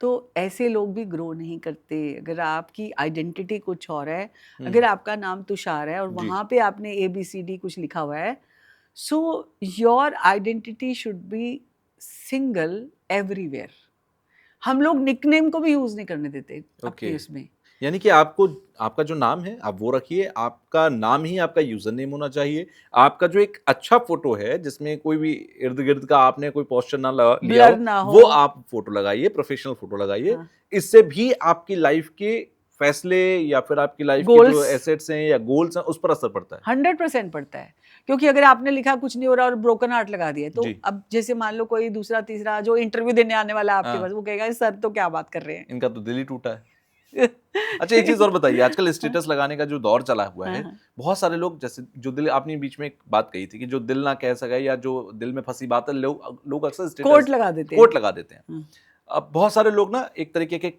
तो ऐसे लोग भी ग्रो नहीं करते। अगर आपकी आइडेंटिटी कुछ और है, अगर हम्म, आपका नाम तुषार है और जी वहाँ पे आपने ABCD कुछ लिखा हुआ है, so your identity should be single everywhere. हम लोग निकनेम को भी यूज नहीं करने देते ओके। अपने उसमें। यानी कि आपको आपका जो नाम है आप वो रखिए, आपका नाम ही आपका यूजर नेम होना चाहिए। आपका जो एक अच्छा फोटो है जिसमें कोई भी इर्द गिर्द का आपने कोई पोस्टर ना लिया ब्लर हो, ना हो। वो आप फोटो लगाइए, प्रोफेशनल फोटो लगाइए। हाँ, इससे भी आपकी लाइफ के फैसले या फिर आपकी लाइफ के जो गोल्स एसेट्स हैं या गोल्स हैं उस पर असर पड़ता है। 100% पड़ता है। क्योंकि अगर आपने लिखा कुछ नहीं हो रहा और ब्रोकन हार्ट लगा दिया तो जी अब जैसे मान लो कोई दूसरा तीसरा जो इंटरव्यू देने आने वाला है आपके हाँ, पास, वो कहेगा सर तो क्या बात कर रहे इनका तो दिल ही टूटा है। हैं। अच्छा एक चीज और बताइए, आजकल हाँ, स्टेटस लगाने का जो दौर चला हुआ हाँ, है, हाँ। बहुत सारे लोग जैसे जो दिल, आपने बीच में एक बात कही थी कि जो दिल ना कह सके या जो दिल में फंसी बात है, लोग लोग अक्सर कोट स्टेटस लगा देते हैं। कोट लगा देते हैं। हाँ। अब बहुत सारे लोग ना एक तरीके के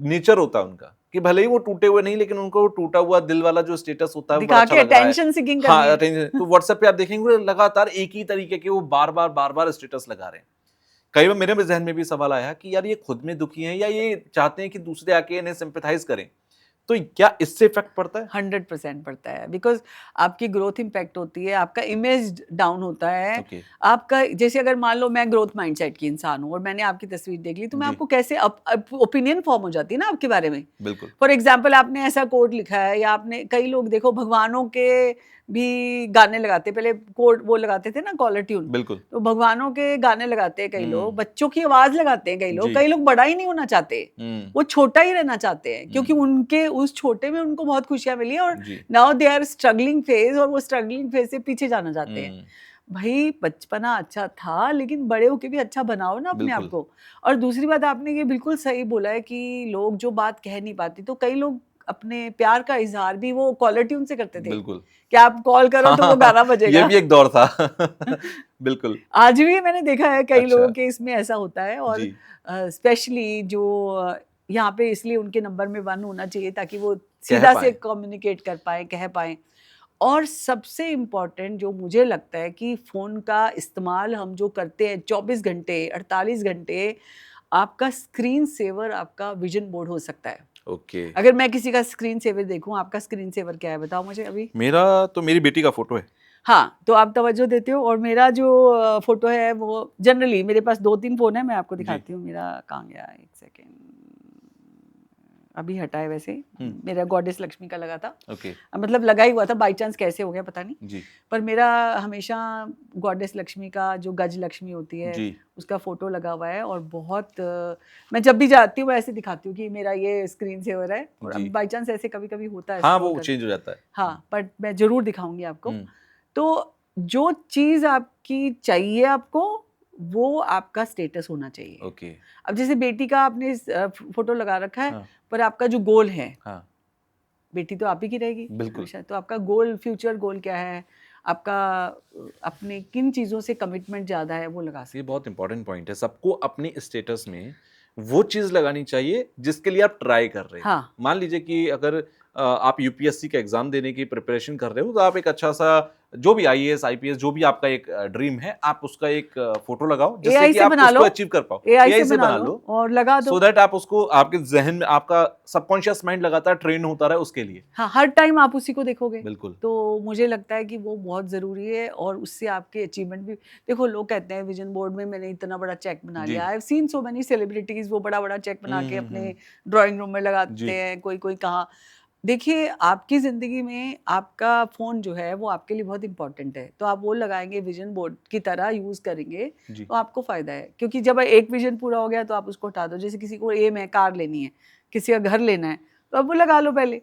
नेचर होता है उनका कि भले ही वो टूटे हुए नहीं, लेकिन उनको वो टूटा हुआ दिल वाला जो स्टेटस होता है वो बड़ा दिखा अच्छा के लग रहा है। अटेंशन सीकिंग करनी हाँ है। attention। तो व्हाट्सएप पे आप देखेंगे लगातार एक ही तरीके के वो बार बार स्टेटस लगा रहे हैं। कई बार मेरे जहन में भी सवाल आया कि यार ये खुद में दुखी हैं या ये चाहते हैं कि दूसरे आके इन्हें सिंपैथाइज करें, तो क्या इससे इफेक्ट पड़ता है? 100% पड़ता है। बिकॉज आपकी ग्रोथ इम्पैक्ट होती है, आपका इमेज डाउन होता है। ओके। आपका जैसे अगर मान लो मैं ग्रोथ माइंडसेट की इंसान हूँ और मैंने आपकी तस्वीर देख ली तो मैं जी आपको कैसे ओपिनियन फॉर्म हो जाती है ना आपके बारे में। बिल्कुल। फॉर एग्जाम्पल आपने ऐसा कोड लिखा है या आपने, कई लोग देखो भगवानों के भी गाने लगाते, पहले कोड वो लगाते थे ना कॉलर ट्यून, बिल्कुल। तो भगवानों के गाने लगाते हैं कई लोग, हम्म, बच्चों की आवाज लगाते हैं जी। कई लोग बड़ा ही नहीं होना चाहते, हम्म, वो छोटा ही रहना चाहते हैं क्योंकि हम्म, उनके उस छोटे में उनको बहुत खुशियां मिली और जी। Now they are struggling phase और वो स्ट्रगलिंग फेज से पीछे जाना चाहते हैं। हम्म, भाई बचपना अच्छा था लेकिन बड़े होके भी अच्छा बनाओ ना अपने आप बिल्कुल। को। और दूसरी बात आपने ये बिल्कुल सही बोला है कि लोग जो बात कह नहीं पाते, तो कई लोग अपने प्यार का इजहार भी वो कॉलर ट्यून से करते थे बिल्कुल। कि आप कॉल करो तो वो गाना ये बजेगा। भी एक दौर था। बिल्कुल। आज भी मैंने देखा है कई अच्छा। लोगों के इसमें ऐसा होता है। और जी स्पेशली जो यहाँ पे इसलिए उनके नंबर में 1 होना चाहिए ताकि वो कह सीधा से पाए। कम्युनिकेट कर पाए, कह पाए। और सबसे इम्पॉर्टेंट जो मुझे लगता है कि फ़ोन का इस्तेमाल हम जो करते हैं 24 घंटे 48 घंटे, आपका स्क्रीन सेवर आपका विजन बोर्ड हो सकता है। ओके। अगर मैं किसी का स्क्रीन सेवर देखूं, आपका स्क्रीन सेवर क्या है बताओ मुझे अभी? मेरा तो मेरी बेटी का फोटो है। हाँ, तो आप तवज्जो देते हो। और मेरा जो फोटो है वो जनरली मेरे पास 2-3 फ़ोन है, मैं आपको जी। दिखाती हूँ। मेरा कहाँ गया, एक सेकेंड, अभी हटा है वैसे। हम्म। मेरा गॉडेस लक्ष्मी का लगा था, ओके। मतलब लगा ही हुआ था, बाई चांस कैसे हो गया पता नहीं। जी। पर मेरा हमेशा गॉडेस लक्ष्मी का जो गज लक्ष्मी होती है जी। उसका फोटो लगा हुआ है। और बहुत मैं जब भी जाती हूँ मैं ऐसे दिखाती हूँ कि मेरा ये स्क्रीन सेवर है। और जी। बाई चांस ऐसे कभी कभी होता है हाँ, स्क्रॉल वो कर, चेंज हो जाता है। हाँ, बट मैं जरूर दिखाऊंगी आपको। हम्म। तो जो चीज आपकी चाहिए आपको, वो आपका स्टेटस होना चाहिए। ओके। अब जैसे बेटी का आपने फोटो लगा रखा है, हाँ। पर आपका जो गोल है, हाँ। बेटी तो आप ही की रहेगी बिल्कुल। हमेशा, तो आपका गोल, फ्यूचर गोल क्या है आपका, अपने किन चीजों से कमिटमेंट ज्यादा है, वो लगा ये सकते बहुत इंपॉर्टेंट पॉइंट है। सबको अपनी स्टेटस में वो चीज लगानी चाहिए जिसके लिए आप ट्राई कर रहे हो। हैं। हाँ मान लीजिए कि अगर आप यूपीएससी का एग्जाम देने की प्रिपरेशन कर रहे हो, तो आप एक अच्छा सा जो भी आईएएस आईपीएस जो भी आपका एक ड्रीम है, आप उसका एक फोटो लगाओ जिससे एआई कि से आप बना लो, उसको अचीव कर पाओ। एआई एआई से से बना बना लो लो, और लगा दो। सो दैट आप उसको आपके जहन में, आपका सबकॉन्शियस माइंड लगातार ट्रेन होता रहे उसके लिए। हाँ, हर टाइम आप उसी को देखोगे। बिल्कुल। तो मुझे लगता है कि वो बहुत ज़रूरी है। और उससे आपके अचीवमेंट भी, देखो लोग कहते हैं विजन बोर्ड में मैंने इतना बड़ा चेक बना जी। लिया। आई have seen so many celebrities वो बड़ा बड़ा चेक बना के अपने हम्म। ड्राइंग रूम में लगाते जी। हैं, कोई कोई कहाँ। देखिए, आपकी ज़िंदगी में आपका फ़ोन जो है वो आपके लिए बहुत इंपॉर्टेंट है। तो आप वो लगाएंगे, विजन बोर्ड की तरह यूज़ करेंगे, जी। तो आपको फ़ायदा है। क्योंकि जब एक विजन पूरा हो गया तो आप उसको हटा दो। जैसे किसी को एम है, कार लेनी है, किसी का घर लेना है, तो अब वो लगा लो पहले,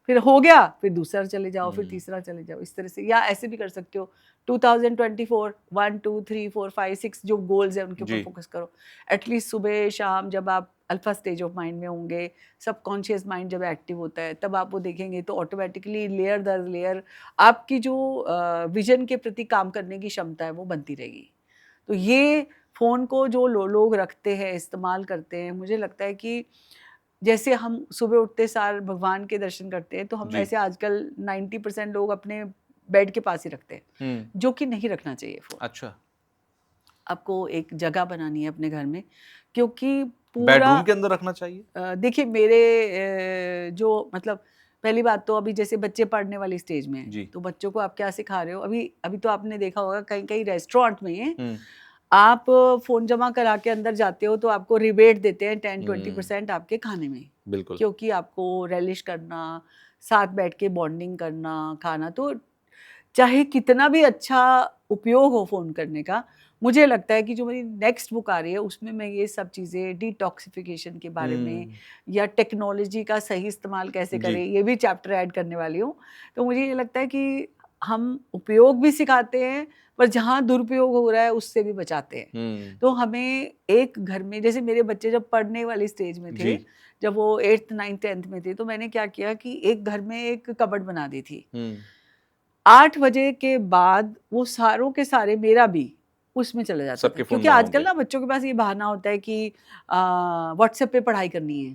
फिर हो गया, फिर दूसरा चले जाओ, फिर तीसरा चले जाओ, इस तरह से। या ऐसे भी कर सकते हो 2024 1 2 3 4 5 6 जो गोल्स हैं उनके ऊपर जी। फोकस करो। एटलीस्ट सुबह शाम जब आप अल्फा स्टेज ऑफ माइंड में होंगे, सबकॉन्शियस माइंड जब एक्टिव होता है, तब आप वो देखेंगे तो ऑटोमेटिकली लेयर दर लेयर आपकी जो विजन के प्रति काम करने की क्षमता है वो बनती रहेगी। तो ये फ़ोन को जो लोग रखते हैं, इस्तेमाल करते हैं, मुझे लगता है कि जैसे हम सुबह उठते सार भगवान के दर्शन करते हैं, तो हम जी। ऐसे आजकल 90% लोग अपने बेड के पास ही रखते हैं, जो कि नहीं रखना चाहिए फ़ोन। अच्छा। आपको एक जगह बनानी है अपने घर में, क्योंकि पूरा बेडरूम के अंदर रखना चाहिए? देखिए मेरे जो मतलब पहली बात तो अभी जैसे बच्चे पढ़ने वाली स्टेज में हैं, जी। तो बच्चों को आप क्या सिखा रहे हो? अभी अभी तो आपने देखा होगा कहीं कहीं रेस्टोरेंट में हम्म। आप फ़ोन जमा करा के अंदर जाते हो तो आपको रिबेट देते हैं 10-20% आपके खाने में, बिल्कुल। क्योंकि आपको रेलिश करना, साथ बैठ के बॉन्डिंग करना, खाना। तो चाहे कितना भी अच्छा उपयोग हो फ़ोन करने का, मुझे लगता है कि जो मेरी नेक्स्ट बुक आ रही है उसमें मैं ये सब चीज़ें डिटॉक्सिफिकेशन के बारे में या टेक्नोलॉजी का सही इस्तेमाल कैसे जी। करें, ये भी चैप्टर ऐड करने वाली हूँ। तो मुझे ये लगता है कि हम उपयोग भी सिखाते हैं, पर जहाँ दुरुपयोग हो रहा है उससे भी बचाते हैं। तो हमें एक घर में, जैसे मेरे बच्चे जब पढ़ने वाली स्टेज में थे, जी। जब वो 8th 9th 10th में थे, तो मैंने क्या किया कि एक घर में एक कबर्ड बना दी थी। 8 बजे के बाद वो सारों के सारे, मेरा भी उसमें चला जाता था। सबके फोन क्योंकि वहां आजकल होंगे। ना बच्चों के पास ये बहाना होता है कि व्हाट्सएप पे पढ़ाई करनी है,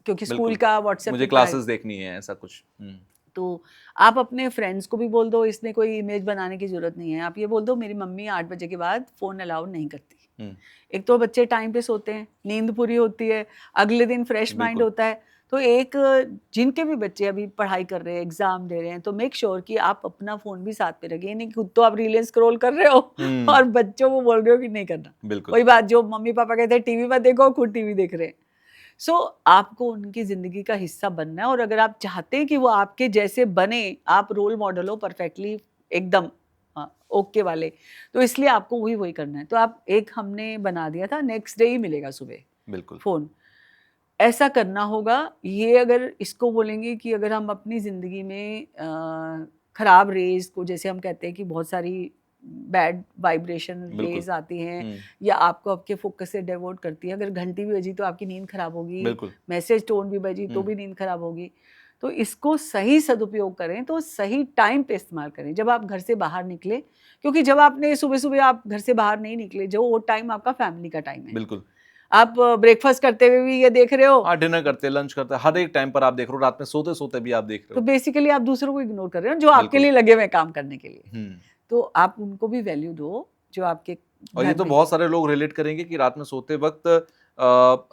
क्योंकि स्कूल बिल्कुल। का व्हाट्सएप मुझे पे पढ़ाई। क्लासेस देखनी है, ऐसा कुछ। तो आप अपने फ्रेंड्स को भी बोल दो, इसमें कोई इमेज बनाने की जरूरत नहीं है। आप ये बोल दो मेरी मम्मी 8 बजे के बाद फ़ोन अलाउ नहीं करती। एक तो बच्चे टाइम पे सोते हैं, नींद पूरी होती है, अगले दिन फ्रेश माइंड बिल्कुल। होता है। तो एक, जिनके भी बच्चे अभी पढ़ाई कर रहे हैं, एग्जाम दे रहे हैं, तो मेक श्योर कि आप अपना फ़ोन भी साथ में रखिए। नहीं खुद तो आप रीलें स्क्रॉल कर रहे हो और बच्चों को बोल रहे हो कि नहीं करना। बिल्कुल। वही बात जो मम्मी पापा कहते हैं टीवी मत देखो, खुद टीवी देख रहे हैं। सो आपको उनकी ज़िंदगी का हिस्सा बनना है। और अगर आप चाहते हैं कि वो आपके जैसे बने, आप रोल मॉडल हो परफेक्टली एकदम ओके वाले, तो इसलिए आपको वही वही करना है। तो आप एक हमने बना दिया था, नेक्स्ट डे ही मिलेगा सुबह बिल्कुल। फ़ोन, ऐसा करना होगा। ये अगर इसको बोलेंगे कि अगर हम अपनी ज़िंदगी में ख़राब रेज़ को, जैसे हम कहते हैं कि बहुत सारी बैड वाइब्रेशन बिल्कुल। रेज़ आती हैं या आपको आपके फोकस से डाइवर्ट करती है। अगर घंटी भी बजी तो आपकी नींद ख़राब होगी, बिल्कुल। मैसेज टोन भी बजी तो भी नींद ख़राब होगी। तो इसको सही सदुपयोग करें, तो सही टाइम पे इस्तेमाल करें जब आप घर से बाहर निकले, क्योंकि जब आपने सुबह-सुबह आप घर से बाहर नहीं निकले, जो वो टाइम आपका फैमिली का टाइम है। बिल्कुल। आप ब्रेकफास्ट करते हुए भी ये देख रहे हो, हाँ, डिनर करते, लंच करते, हर एक टाइम पर आप देख रहे हो, रात में सोते सोते भी आप देख रहे तो हो। बेसिकली आप दूसरों को इग्नोर कर रहे हो जो आपके बिल्कुल। लिए लगे हुए हैं काम करने के लिए। हम्म। तो आप उनको भी वैल्यू दो जो आपके और ये घर तो में। बहुत सारे लोग रिलेट करेंगे कि रात में सोते वक्त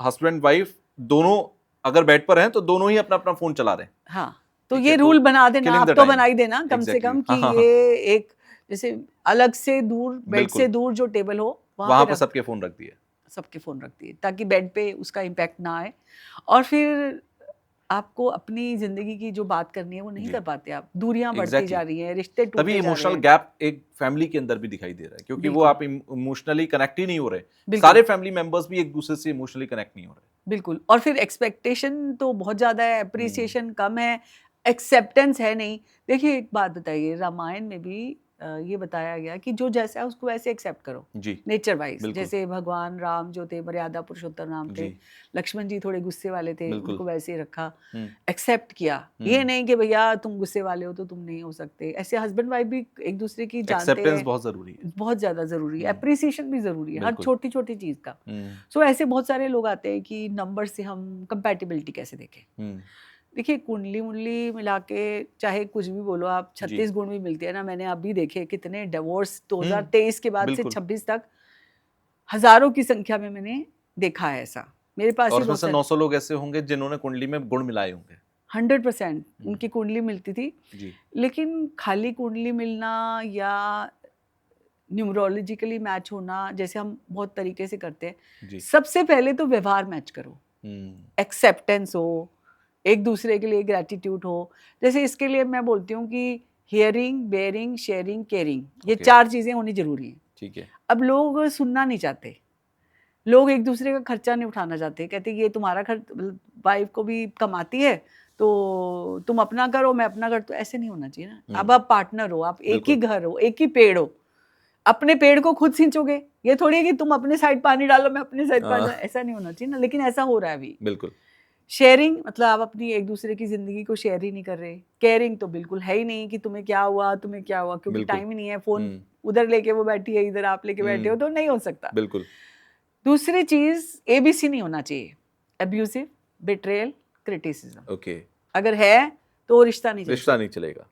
हस्बैंड वाइफ दोनों अगर बेड पर हैं तो दोनों ही अपना अपना फोन चला रहे हैं। हाँ, तो ठीक ये है, रूल बना देना, killing आप the तो time. बना ही देना कम से Exactly. कम कि हाँ, हाँ, ये एक जैसे अलग से दूर, बेड बिल्कुल। से दूर जो टेबल हो वहां वहां पर पे सबके फोन रख दिए। सबके फोन रख दिए ताकि बेड पे उसका इम्पैक्ट ना आए। और फिर आपको अपनी जिंदगी की जो बात करनी है वो नहीं जी। कर पाते, आप दूरियां बढ़ती Exactly. जा रही हैं, रिश्ते तभी टूटते जा रहे इमोशनल हैं। गैप एक फैमिली के अंदर भी दिखाई दे रहा है, क्योंकि वो बिल्कुल आप इमोशनली कनेक्ट ही नहीं हो रहे। बिल्कुल सारे फैमिली मेंबर्स भी एक दूसरे से इमोशनली कनेक्ट नहीं हो रहे। बिल्कुल। और फिर एक्सपेक्टेशन तो बहुत ज्यादा है, अप्रिसिएशन कम है, एक्सेप्टेंस है नहीं। देखिए एक बात बताइए, रामायण में भी ये बताया गया कि जो जैसा है उसको वैसे एक्सेप्ट करो, जी। Nature wise. बिल्कुल। जैसे भगवान राम जो थे मर्यादा पुरुषोत्तम राम थे, जी। लक्ष्मण जी थोड़े गुस्से वाले थे, बिल्कुल। उनको वैसे ही रखा, हम्म। एक्सेप्ट किया। ये नहीं कि भैया तुम गुस्से वाले हो तो तुम नहीं हो सकते। ऐसे हस्बैंड वाइफ भी एक दूसरे की जानते एक्सेप्टेंस हैं, बहुत जरूरी है। बहुत ज्यादा जरूरी है, हम्म। अप्रिसिएशन भी जरूरी है हर बिल्कुल। छोटी छोटी चीज का। हम्म। सो ऐसे बहुत सारे लोग आते हैं कि नंबर से हम कंपैटिबिलिटी कैसे देखें। हम्म। देखिए कुंडली मुंडली मिला के चाहे कुछ भी बोलो आप, जी। 36 गुण भी मिलते हैं ना। मैंने अभी देखे कितने डिवोर्स 2023 हम्म। के बाद से बिल्कुल। 26 तक हजारों की संख्या में मैंने देखा है ऐसा। मेरे पास और ही उसमें बहुत से सारे 900 लोग ऐसे होंगे जिन्होंने कुंडली में गुण मिलाए होंगे। 100% उनकी कुंडली मिलती थी। जी। लेकिन खाली कुंडली मिलना या न्यूमरोलॉजिकली मैच होना जैसे हम बहुत तरीके से करते हैं, जी। सबसे पहले तो व्यवहार मैच करो, हम्म। एक्सेप्टेंस हो, एक दूसरे के लिए ग्रेटिट्यूड हो। जैसे इसके लिए मैं बोलती हूँ कि हियरिंग, बेयरिंग, शेयरिंग, केयरिंग, ये Okay. 4 चीजें होनी जरूरी हैं। ठीक है। अब लोग सुनना नहीं चाहते, लोग एक दूसरे का खर्चा नहीं उठाना चाहते, कहते ये तुम्हारा खर्च, वाइफ को भी कमाती है तो तुम अपना करो मैं अपना कर। तो ऐसे नहीं होना चाहिए ना। अब आप पार्टनर हो, आप एक ही बिल्कुल। घर हो, एक ही पेड़ हो, अपने पेड़ को खुद सिंचोगे। ये थोड़ी है कि तुम अपने साइड पानी डालो मैं अपने साइड पानी डालो, ऐसा नहीं होना चाहिए ना। लेकिन ऐसा हो रहा है अभी। बिल्कुल। शेयरिंग मतलब आप अपनी एक दूसरे की जिंदगी को शेयर ही नहीं कर रहे। केयरिंग तो बिल्कुल है ही नहीं कि तुम्हें क्या हुआ, तुम्हें क्या हुआ, क्योंकि बिल्कुल। टाइम ही नहीं है। फोन उधर लेके वो बैठी है, इधर आप लेके बैठे हो, तो नहीं हो सकता। बिल्कुल। दूसरी चीज ABC नहीं होना चाहिए, अब्यूसिव, बिट्रेयल, क्रिटिसिज्म। ओके। अगर है तो रिश्ता नहीं रिश्ता चलता। नहीं चलेगा।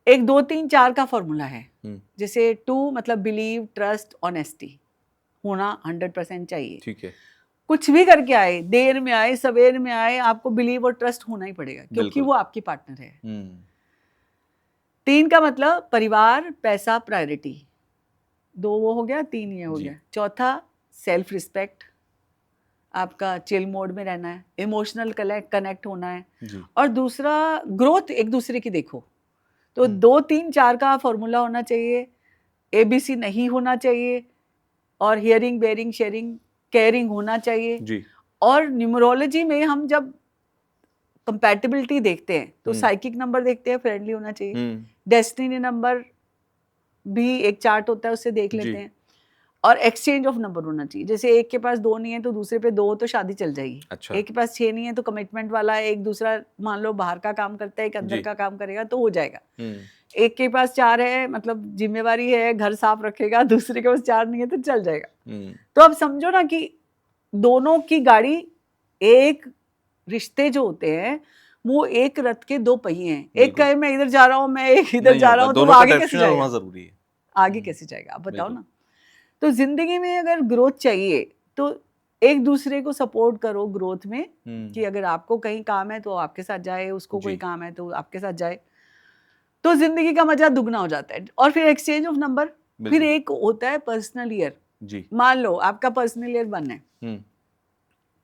एक 2 3 4 का फॉर्मूला है। हम्म। जैसे 2 मतलब बिलीव, ट्रस्ट, ऑनेस्टी होना 100% चाहिए। ठीक है। कुछ भी करके आए, देर में आए सवेर में आए, आपको बिलीव और ट्रस्ट होना ही पड़ेगा, क्योंकि बिल्कुल। वो आपकी पार्टनर है। हम्म। 3 का मतलब परिवार, पैसा, प्रायोरिटी। 2 वो हो गया, 3 ये हो जी। गया। चौथा सेल्फ रिस्पेक्ट, आपका चिल मोड में रहना है, इमोशनल कनेक्ट होना है। जी। और दूसरा ग्रोथ एक दूसरे की देखो। तो 2 3 4 का फॉर्मूला होना चाहिए, ABC नहीं होना चाहिए, और हियरिंग, बेयरिंग, शेयरिंग, केयरिंग होना चाहिए। जी। और न्यूमरोलॉजी में हम जब कंपैटिबिलिटी देखते हैं तो साइकिक नंबर देखते हैं, फ्रेंडली होना चाहिए। डेस्टिनी नंबर भी एक चार्ट होता है, उससे देख जी। लेते हैं। और एक्सचेंज ऑफ नंबर होना चाहिए। जैसे एक के पास 2 नहीं है तो दूसरे पे 2 तो शादी चल जाएगी। अच्छा। एक के पास 6 नहीं है तो कमिटमेंट वाला है, एक दूसरा मान लो बाहर का काम करता है, एक अंदर जी। का काम करेगा तो हो जाएगा। एक के पास 4 है मतलब जिम्मेवारी है, घर साफ रखेगा, दूसरे के पास 4 नहीं है तो चल जाएगा। तो अब समझो ना कि दोनों की गाड़ी, एक रिश्ते जो होते हैं वो एक रथ के 2 पहिए हैं। एक कहे मैं इधर जा रहा हूँ, मैं एक इधर जा रहा हूँ, तो वो आगे कैसे जाएगा? होना जरूरी है। आगे कैसे जाएगा आप बताओ ना। तो जिंदगी में अगर ग्रोथ चाहिए तो एक दूसरे को सपोर्ट करो ग्रोथ में, कि अगर आपको कहीं काम है तो आपके साथ जाए, उसको कोई काम है तो आपके साथ जाए, तो जिंदगी का मजा दुगना हो जाता है। और फिर एक्सचेंज ऑफ नंबर। फिर एक होता है पर्सनल ईयर। मान लो आपका पर्सनल ईयर 1 है,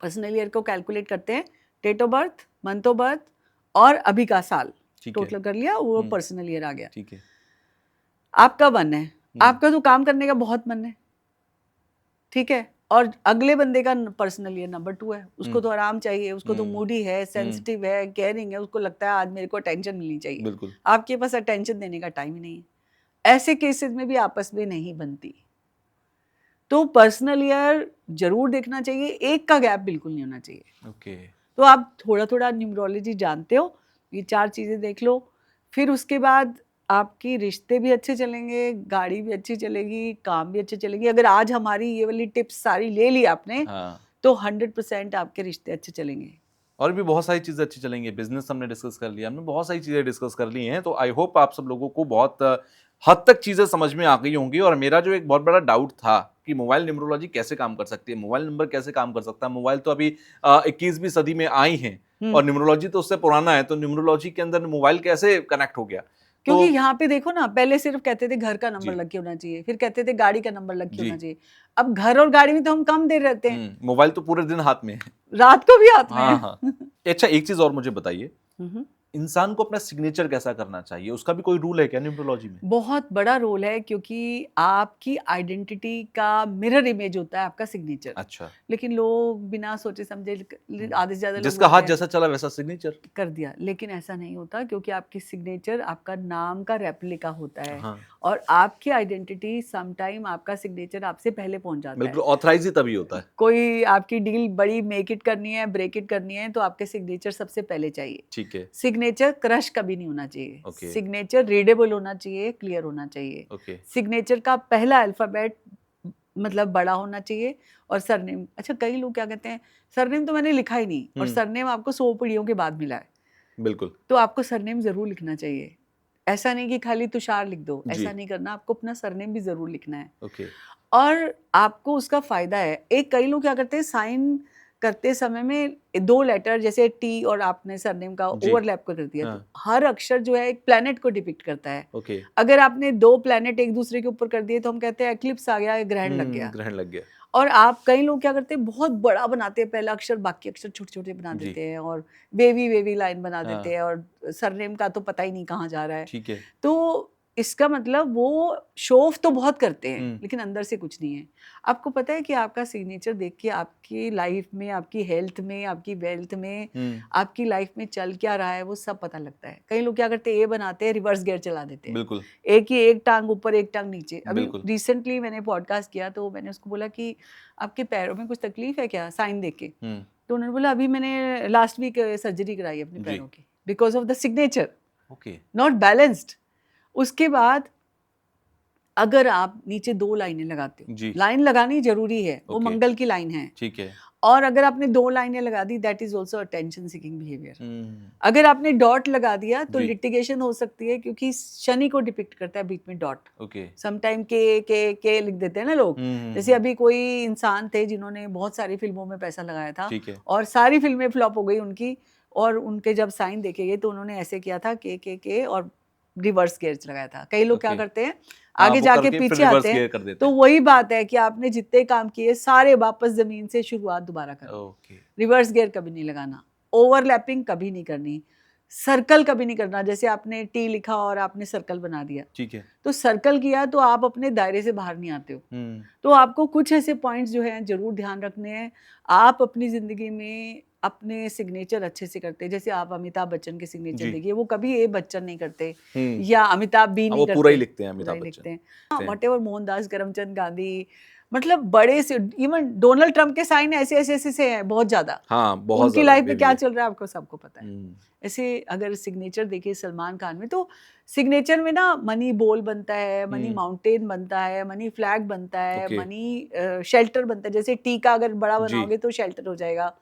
पर्सनल ईयर को कैलकुलेट करते हैं, date of birth, month of birth और अभी का साल टोटल कर लिया, वो पर्सनल ईयर आ गया। ठीक है। आपका 1 है, आपका तो काम करने का बहुत मन है, ठीक है। और अगले बंदे का पर्सनल ईयर नंबर 2 है, उसको तो आराम चाहिए, उसको तो मूडी है, सेंसिटिव है, केयरिंग है, उसको लगता है आज मेरे को अटेंशन मिलनी चाहिए। बिल्कुल। आपके पास अटेंशन देने का टाइम ही नहीं है। ऐसे केसेस में भी आपस में नहीं बनती। तो पर्सनल ईयर जरूर देखना चाहिए, एक का गैप बिल्कुल नहीं होना चाहिए। ओके। तो आप थोड़ा थोड़ा न्यूमरोलॉजी जानते हो, ये 4 चीजें देख लो। फिर उसके बाद आपकी रिश्ते भी अच्छे चलेंगे, गाड़ी भी अच्छी चलेगी, काम भी अच्छे चलेंगे। अगर आज हमारी ये वाली टिप्स सारी ले ली आपने, हाँ, तो 100% आपके रिश्ते अच्छे चलेंगे। और भी बहुत सारी चीज़ें अच्छी चलेंगी। बिज़नेस हमने डिस्कस कर लिया, हमने बहुत सारी चीज़ें डिस्कस कर ली हैं, तो आई होप आप सब लोगों को बहुत हद तक चीज़ें समझ में आ गई होंगी। और मेरा जो एक बहुत बड़ा डाउट था कि मोबाइल न्यूमरोलॉजी कैसे काम कर सकती है, मोबाइल नंबर कैसे काम कर सकता है। मोबाइल तो अभी 21वीं सदी में आई हैं और न्यूमरोलॉजी तो उससे पुराना है, तो न्यूमरोलॉजी के अंदर मोबाइल कैसे कनेक्ट हो गया? क्योंकि तो यहाँ पे देखो ना, पहले सिर्फ कहते थे घर का नंबर जी, लग के होना चाहिए, फिर कहते थे गाड़ी का नंबर लग के जी। होना चाहिए। अब घर और गाड़ी में तो हम कम देर रहते हैं, मोबाइल तो पूरे दिन हाथ में है। रात को भी हाथ में हाँ, है। हाँ। अच्छा, एक चीज़ और मुझे बताइए, हम्म। इंसान को अपना सिग्नेचर कैसा करना चाहिए? उसका भी कोई रूल है क्या न्यूमरोलॉजी में? बहुत बड़ा रोल है, क्योंकि आपकी आइडेंटिटी का मिरर इमेज होता है आपका सिग्नेचर। अच्छा। लेकिन लोग बिना सोचे समझे आधे से ज्यादा लोग जिसका हाथ बोलते हैं जैसा चला वैसा सिग्नेचर। कर दिया, लेकिन ऐसा नहीं होता, क्योंकि आपकी सिग्नेचर आपका नाम का रेप्लिका होता है। हाँ, और आपकी आइडेंटिटी समटाइम आपका सिग्नेचर आपसे पहले पहुंच जाता है। बिल्कुल ऑथराइज ही तभी होता है। कोई आपकी डील बड़ी मेक इट करनी है, ब्रेक इट करनी है, तो आपके सिग्नेचर सबसे पहले चाहिए। ठीक है, सिग्नेचर क्रश कभी नहीं होना चाहिए। ओके, सिग्नेचर रीडेबल होना चाहिए, क्लियर होना चाहिए। ओके, सिग्नेचर का पहला अल्फाबेट मतलब बड़ा होना चाहिए। और सरनेम, अच्छा कई लोग क्या कहते हैं, सरनेम तो मैंने लिखा ही नहीं, और सरनेम आपको 100 पीढ़ियों के बाद मिला है, बिल्कुल, तो आपको सरनेम जरूर लिखना चाहिए। ऐसा नहीं कि खाली तुषार लिख दो, जी, ऐसा नहीं करना, आपको अपना सरनेम भी जरूर लिखना है। ओके, और आपको उसका फायदा है। एक कई लोग क्या करते हैं, साइन करते समय में 2 लेटर जैसे टी और आपने सरनेम का जी, ओवरलैप कर दिया, तो हाँ, हर अक्षर जो है एक प्लैनेट को डिपिक्ट करता है। ओके, अगर आपने 2 प्लैनेट एक दूसरे के ऊपर कर दिए, तो हम कहते हैं एक्लिप्स आ गया, ग्रहण लग गया। ग्रहण लग गया, और आप कई लोग क्या करते हैं, बहुत बड़ा बनाते हैं पहला अक्षर, बाकी अक्षर छोटे छोटे बना जी, देते हैं, और वेवी वेवी लाइन बना देते हाँ, हैं, और सरनेम का तो पता ही नहीं कहाँ जा रहा है। ठीक है, तो इसका मतलब वो शो ऑफ तो बहुत करते हैं, हुँ, लेकिन अंदर से कुछ नहीं है। आपको पता है कि आपका सिग्नेचर देख के आपकी लाइफ में, आपकी हेल्थ में, आपकी वेल्थ में, आपकी लाइफ में चल क्या रहा है, वो सब पता लगता है। कई लोग क्या करते हैं, ए बनाते हैं, रिवर्स गियर चला देते हैं, बिल्कुल, एक टांग ऊपर एक टांग नीचे। अभी बिल्कुल, रिसेंटली मैंने पॉडकास्ट किया, तो मैंने उसको बोला कि आपके पैरों में कुछ तकलीफ है क्या, साइन देख के। हुँ, तो उन्होंने बोला अभी मैंने लास्ट वीक सर्जरी कराई अपने जी, पैरों की, because of the signature okay, not balanced. उसके बाद अगर आप नीचे 2 लाइनें लगाते हो, जी, लाइन लगानी जरूरी है, वो ओके, मंगल की लाइन है। ठीक है, और अगर आपने 2 लाइनें लगा दी, that is also attention seeking behaviour. हुँ, अगर आपने डॉट लगा दिया, तो जी, लिटिगेशन हो सकती है, क्योंकि शनि को डिपिक्ट करता है बीच में डॉट। ओके, समटाइम के लिख देते हैं ना लोग। जैसे अभी कोई इंसान थे जिन्होंने बहुत सारी फिल्मों में पैसा लगाया था, ठीक है, और सारी फिल्में फ्लॉप हो गई उनकी, और उनके जब साइन देखे गए, तो उन्होंने ऐसे किया था के और रिवर्स गियर लगाया था। कई लोग क्या ओके, करते हैं, हाँ, आगे वो जाके करके फिर पीछे रिवर्स आते हैं। गियर कर देते तो हैं, वही बात है कि आपने जितने काम किए सारे वापस जमीन से शुरुआत दोबारा करनी। ओके, रिवर्स गियर कभी नहीं लगाना, ओवरलैपिंग कभी नहीं करनी, सर्कल कभी नहीं करना। जैसे आपने टी लिखा और आपने सर्कल बना दिया, ठीक है, तो सर्कल किया तो आप अपने दायरे से बाहर नहीं आते हो। हुँ, तो आपको कुछ ऐसे पॉइंट्स जो हैं जरूर ध्यान रखने हैं। आप अपनी जिंदगी में अपने सिग्नेचर अच्छे से करते हैं। जैसे आप अमिताभ बच्चन के सिग्नेचर जी, देखिए, वो कभी ए बच्चन नहीं करते, हुँ, या अमिताभ बी हाँ, नहीं वो पूरा ही करते, लिखते हैं पूरा अमिताभ ही बच्चन, लिखते हैं। लिखते हैं, वट एवर, मोहनदास करमचंद गांधी, मतलब बड़े से, इवन डोनाल्ड ट्रंप के साइन ऐसे ऐसे ऐसे से हैं बहुत ज्यादा। हाँ, बहुत उनकी ज़्यादा लाइफ में वेवी क्या है, चल रहा है आपको सबको पता है। हुँ, ऐसे अगर सिग्नेचर देखिए सलमान खान में, तो सिग्नेचर में ना मनी बॉल बनता है, मनी हुँ, माउंटेन बनता है, मनी फ्लैग बनता है, ओके, मनी शेल्टर बनता है। जैसे टी का अगर बड़ा जी, बनाओगे तो शेल्टर हो जाएगा।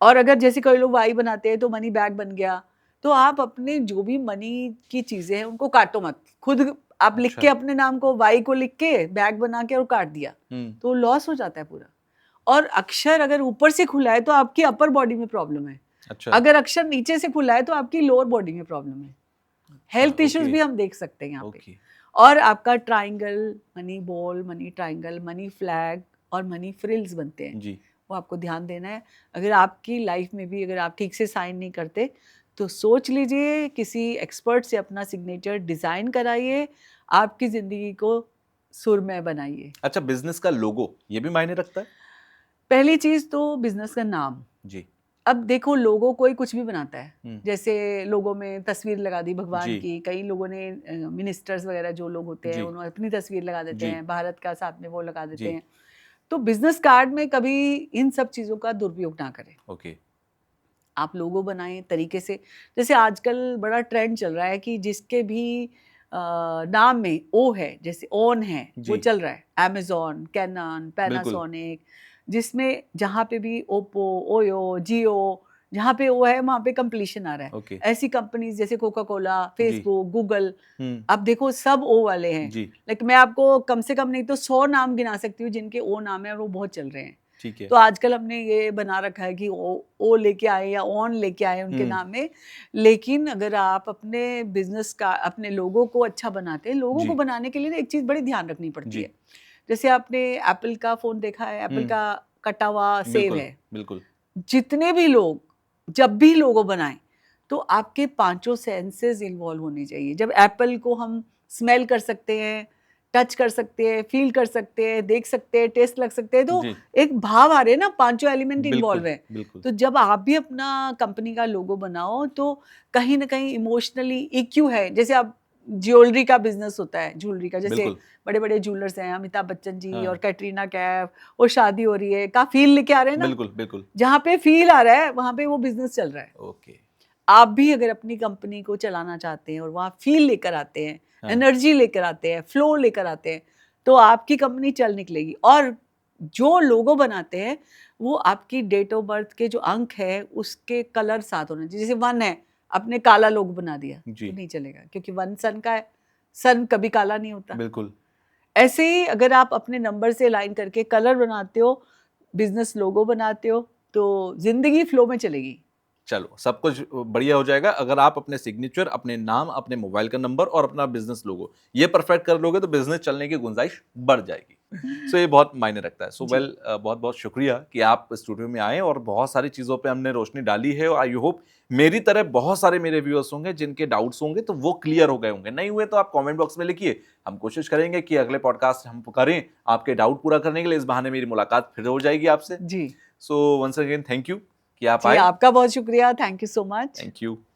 और अगर जैसे कई लोग वाई बनाते हैं, तो मनी बैग बन गया। तो आप अपने जो भी मनी की चीजें हैं उनको काटो मत, खुद आप लिख अच्छा, के अपने नाम को, वाई को लिख के बैग बना के और काट दिया, हुँ, तो लॉस हो जाता है पूरा। और अक्षर अगर ऊपर से खुला है, तो आपकी अपर बॉडी में प्रॉब्लम है। अच्छा, अगर अक्षर नीचे से खुला है, तो आपकी लोअर बॉडी में प्रॉब्लम है। अच्छा, हेल्थ इश्यूज ओके, भी हम देख सकते हैं यहाँ पे। ओके, और आपका triangle, money ball, money triangle, money flag और मनी फ्रिल्स बनते हैं, जी, वो आपको ध्यान देना है। अगर आपकी लाइफ में भी अगर आप ठीक से साइन नहीं करते, तो सोच लीजिए, किसी एक्सपर्ट से अपना सिग्नेचर डिजाइन कराइए, आपकी जिंदगी को सुरमय बनाइए। अच्छा, बिज़नेस का लोगो, ये भी मायने रखता है? पहली चीज तो बिजनेस का नाम। जी, अब देखो, लोगो कोई कुछ भी बनाता है। हुँ, जैसे लोगों में तस्वीर लगा दी भगवान जी, की, कई लोगों ने मिनिस्टर्स वगैरह जो लोग होते हैं, जी, उन्होंने अपनी तस्वीर लगा देते जी, हैं, भारत का साथ में वो लगा देते जी, हैं। तो बिजनेस कार्ड में कभी इन सब चीजों का दुरुपयोग ना करें। ओके, आप लोगो बनाएं तरीके से। जैसे आजकल बड़ा ट्रेंड चल रहा है कि जिसके भी नाम में ओ है, जैसे ओन है, वो जी। चल रहा है, Amazon, कैनन, पैनासोनिक, जिसमें जहाँ पे भी ओप्पो, ओयो, जियो, जहाँ पे ओ है वहाँ पे कंप्लीशन आ रहा है। ओके। ऐसी कंपनीज जैसे कोका कोला, जी। फेसबुक, गूगल, हम्म। अब देखो सब ओ वाले हैं। जी। लाइक मैं आपको कम से कम नहीं तो 100 नाम गिना सकती हूँ जिनके ओ नाम है और वो बहुत चल रहे हैं। ठीक है। तो आजकल हमने ये बना रखा है कि ओ लेके आए या ऑन लेके आए उनके नाम में। लेकिन अगर आप अपने बिजनेस का, अपने लोगों को अच्छा बनाते हैं, लोगों जी। को बनाने के लिए ना एक चीज बड़ी ध्यान रखनी पड़ती जी। है। जैसे आपने एप्पल का फोन देखा है, एप्पल का कटा हुआ सेव बिल्कुल है। बिल्कुल। जितने भी लोग जब भी लोगो बनाएं तो आपके पांचों सेंसेस इन्वॉल्व होनी चाहिए। जब एप्पल को हम स्मेल कर सकते हैं, टच कर सकते हैं, फील कर सकते हैं, देख सकते हैं, टेस्ट लग सकते हैं, तो जी। एक भाव आ रहे हैं ना, पांचों एलिमेंट इन्वॉल्व बिल्कुल है। बिल्कुल। तो जब आप भी अपना कंपनी का लोगो बनाओ तो कहीं ना कहीं इमोशनली इक्यू है। जैसे आप ज्वेलरी का बिजनेस होता है, ज्वेलरी का, जैसे बिल्कुल। बड़े बड़े ज्वेलर्स हैं, अमिताभ बच्चन जी हाँ। और कैटरीना कैफ, और शादी हो रही है, का फील लेके आ रहे हैं ना। बिल्कुल बिल्कुल। जहाँ पे फील आ रहा है वहां पे वो बिजनेस चल रहा है। ओके। आप भी अगर अपनी कंपनी को चलाना चाहते हैं और वहाँ फील लेकर आते हैं, हाँ। एनर्जी लेकर आते हैं, फ्लो लेकर आते हैं, तो आपकी कंपनी चल निकलेगी। और जो लोगो बनाते हैं वो आपकी डेट ऑफ बर्थ के जो अंक है उसके कलर साथ होने चाहिए। जैसे 1 है, आपने काला लोगो बना दिया जी। तो नहीं चलेगा, क्योंकि 1 सन का है, सन कभी काला नहीं होता। बिल्कुल। ऐसे ही अगर आप अपने नंबर से लाइन करके कलर बनाते हो, बिजनेस लोगो बनाते हो, तो जिंदगी फ्लो में चलेगी। चलो, सब कुछ बढ़िया हो जाएगा अगर आप अपने सिग्नेचर, अपने नाम, अपने मोबाइल का नंबर और अपना बिजनेस लोगो ये परफेक्ट कर लोगे तो बिजनेस चलने की गुंजाइश बढ़ जाएगी। सो ये बहुत मायने रखता है। सो जी। वेल, बहुत बहुत शुक्रिया कि आप स्टूडियो में आए और बहुत सारी चीज़ों पे हमने रोशनी डाली है। और आई होप मेरी तरह बहुत सारे मेरे व्यूअर्स होंगे जिनके डाउट्स होंगे तो वो क्लियर हो गए होंगे। नहीं हुए तो आप कमेंट बॉक्स में लिखिए, हम कोशिश करेंगे कि अगले पॉडकास्ट हम करें आपके डाउट पूरा करने के लिए। इस बहाने मेरी मुलाकात फिर हो जाएगी आपसे। जी so once again thank you कि आप जी, आए। आपका बहुत शुक्रिया, thank you so much. Thank you.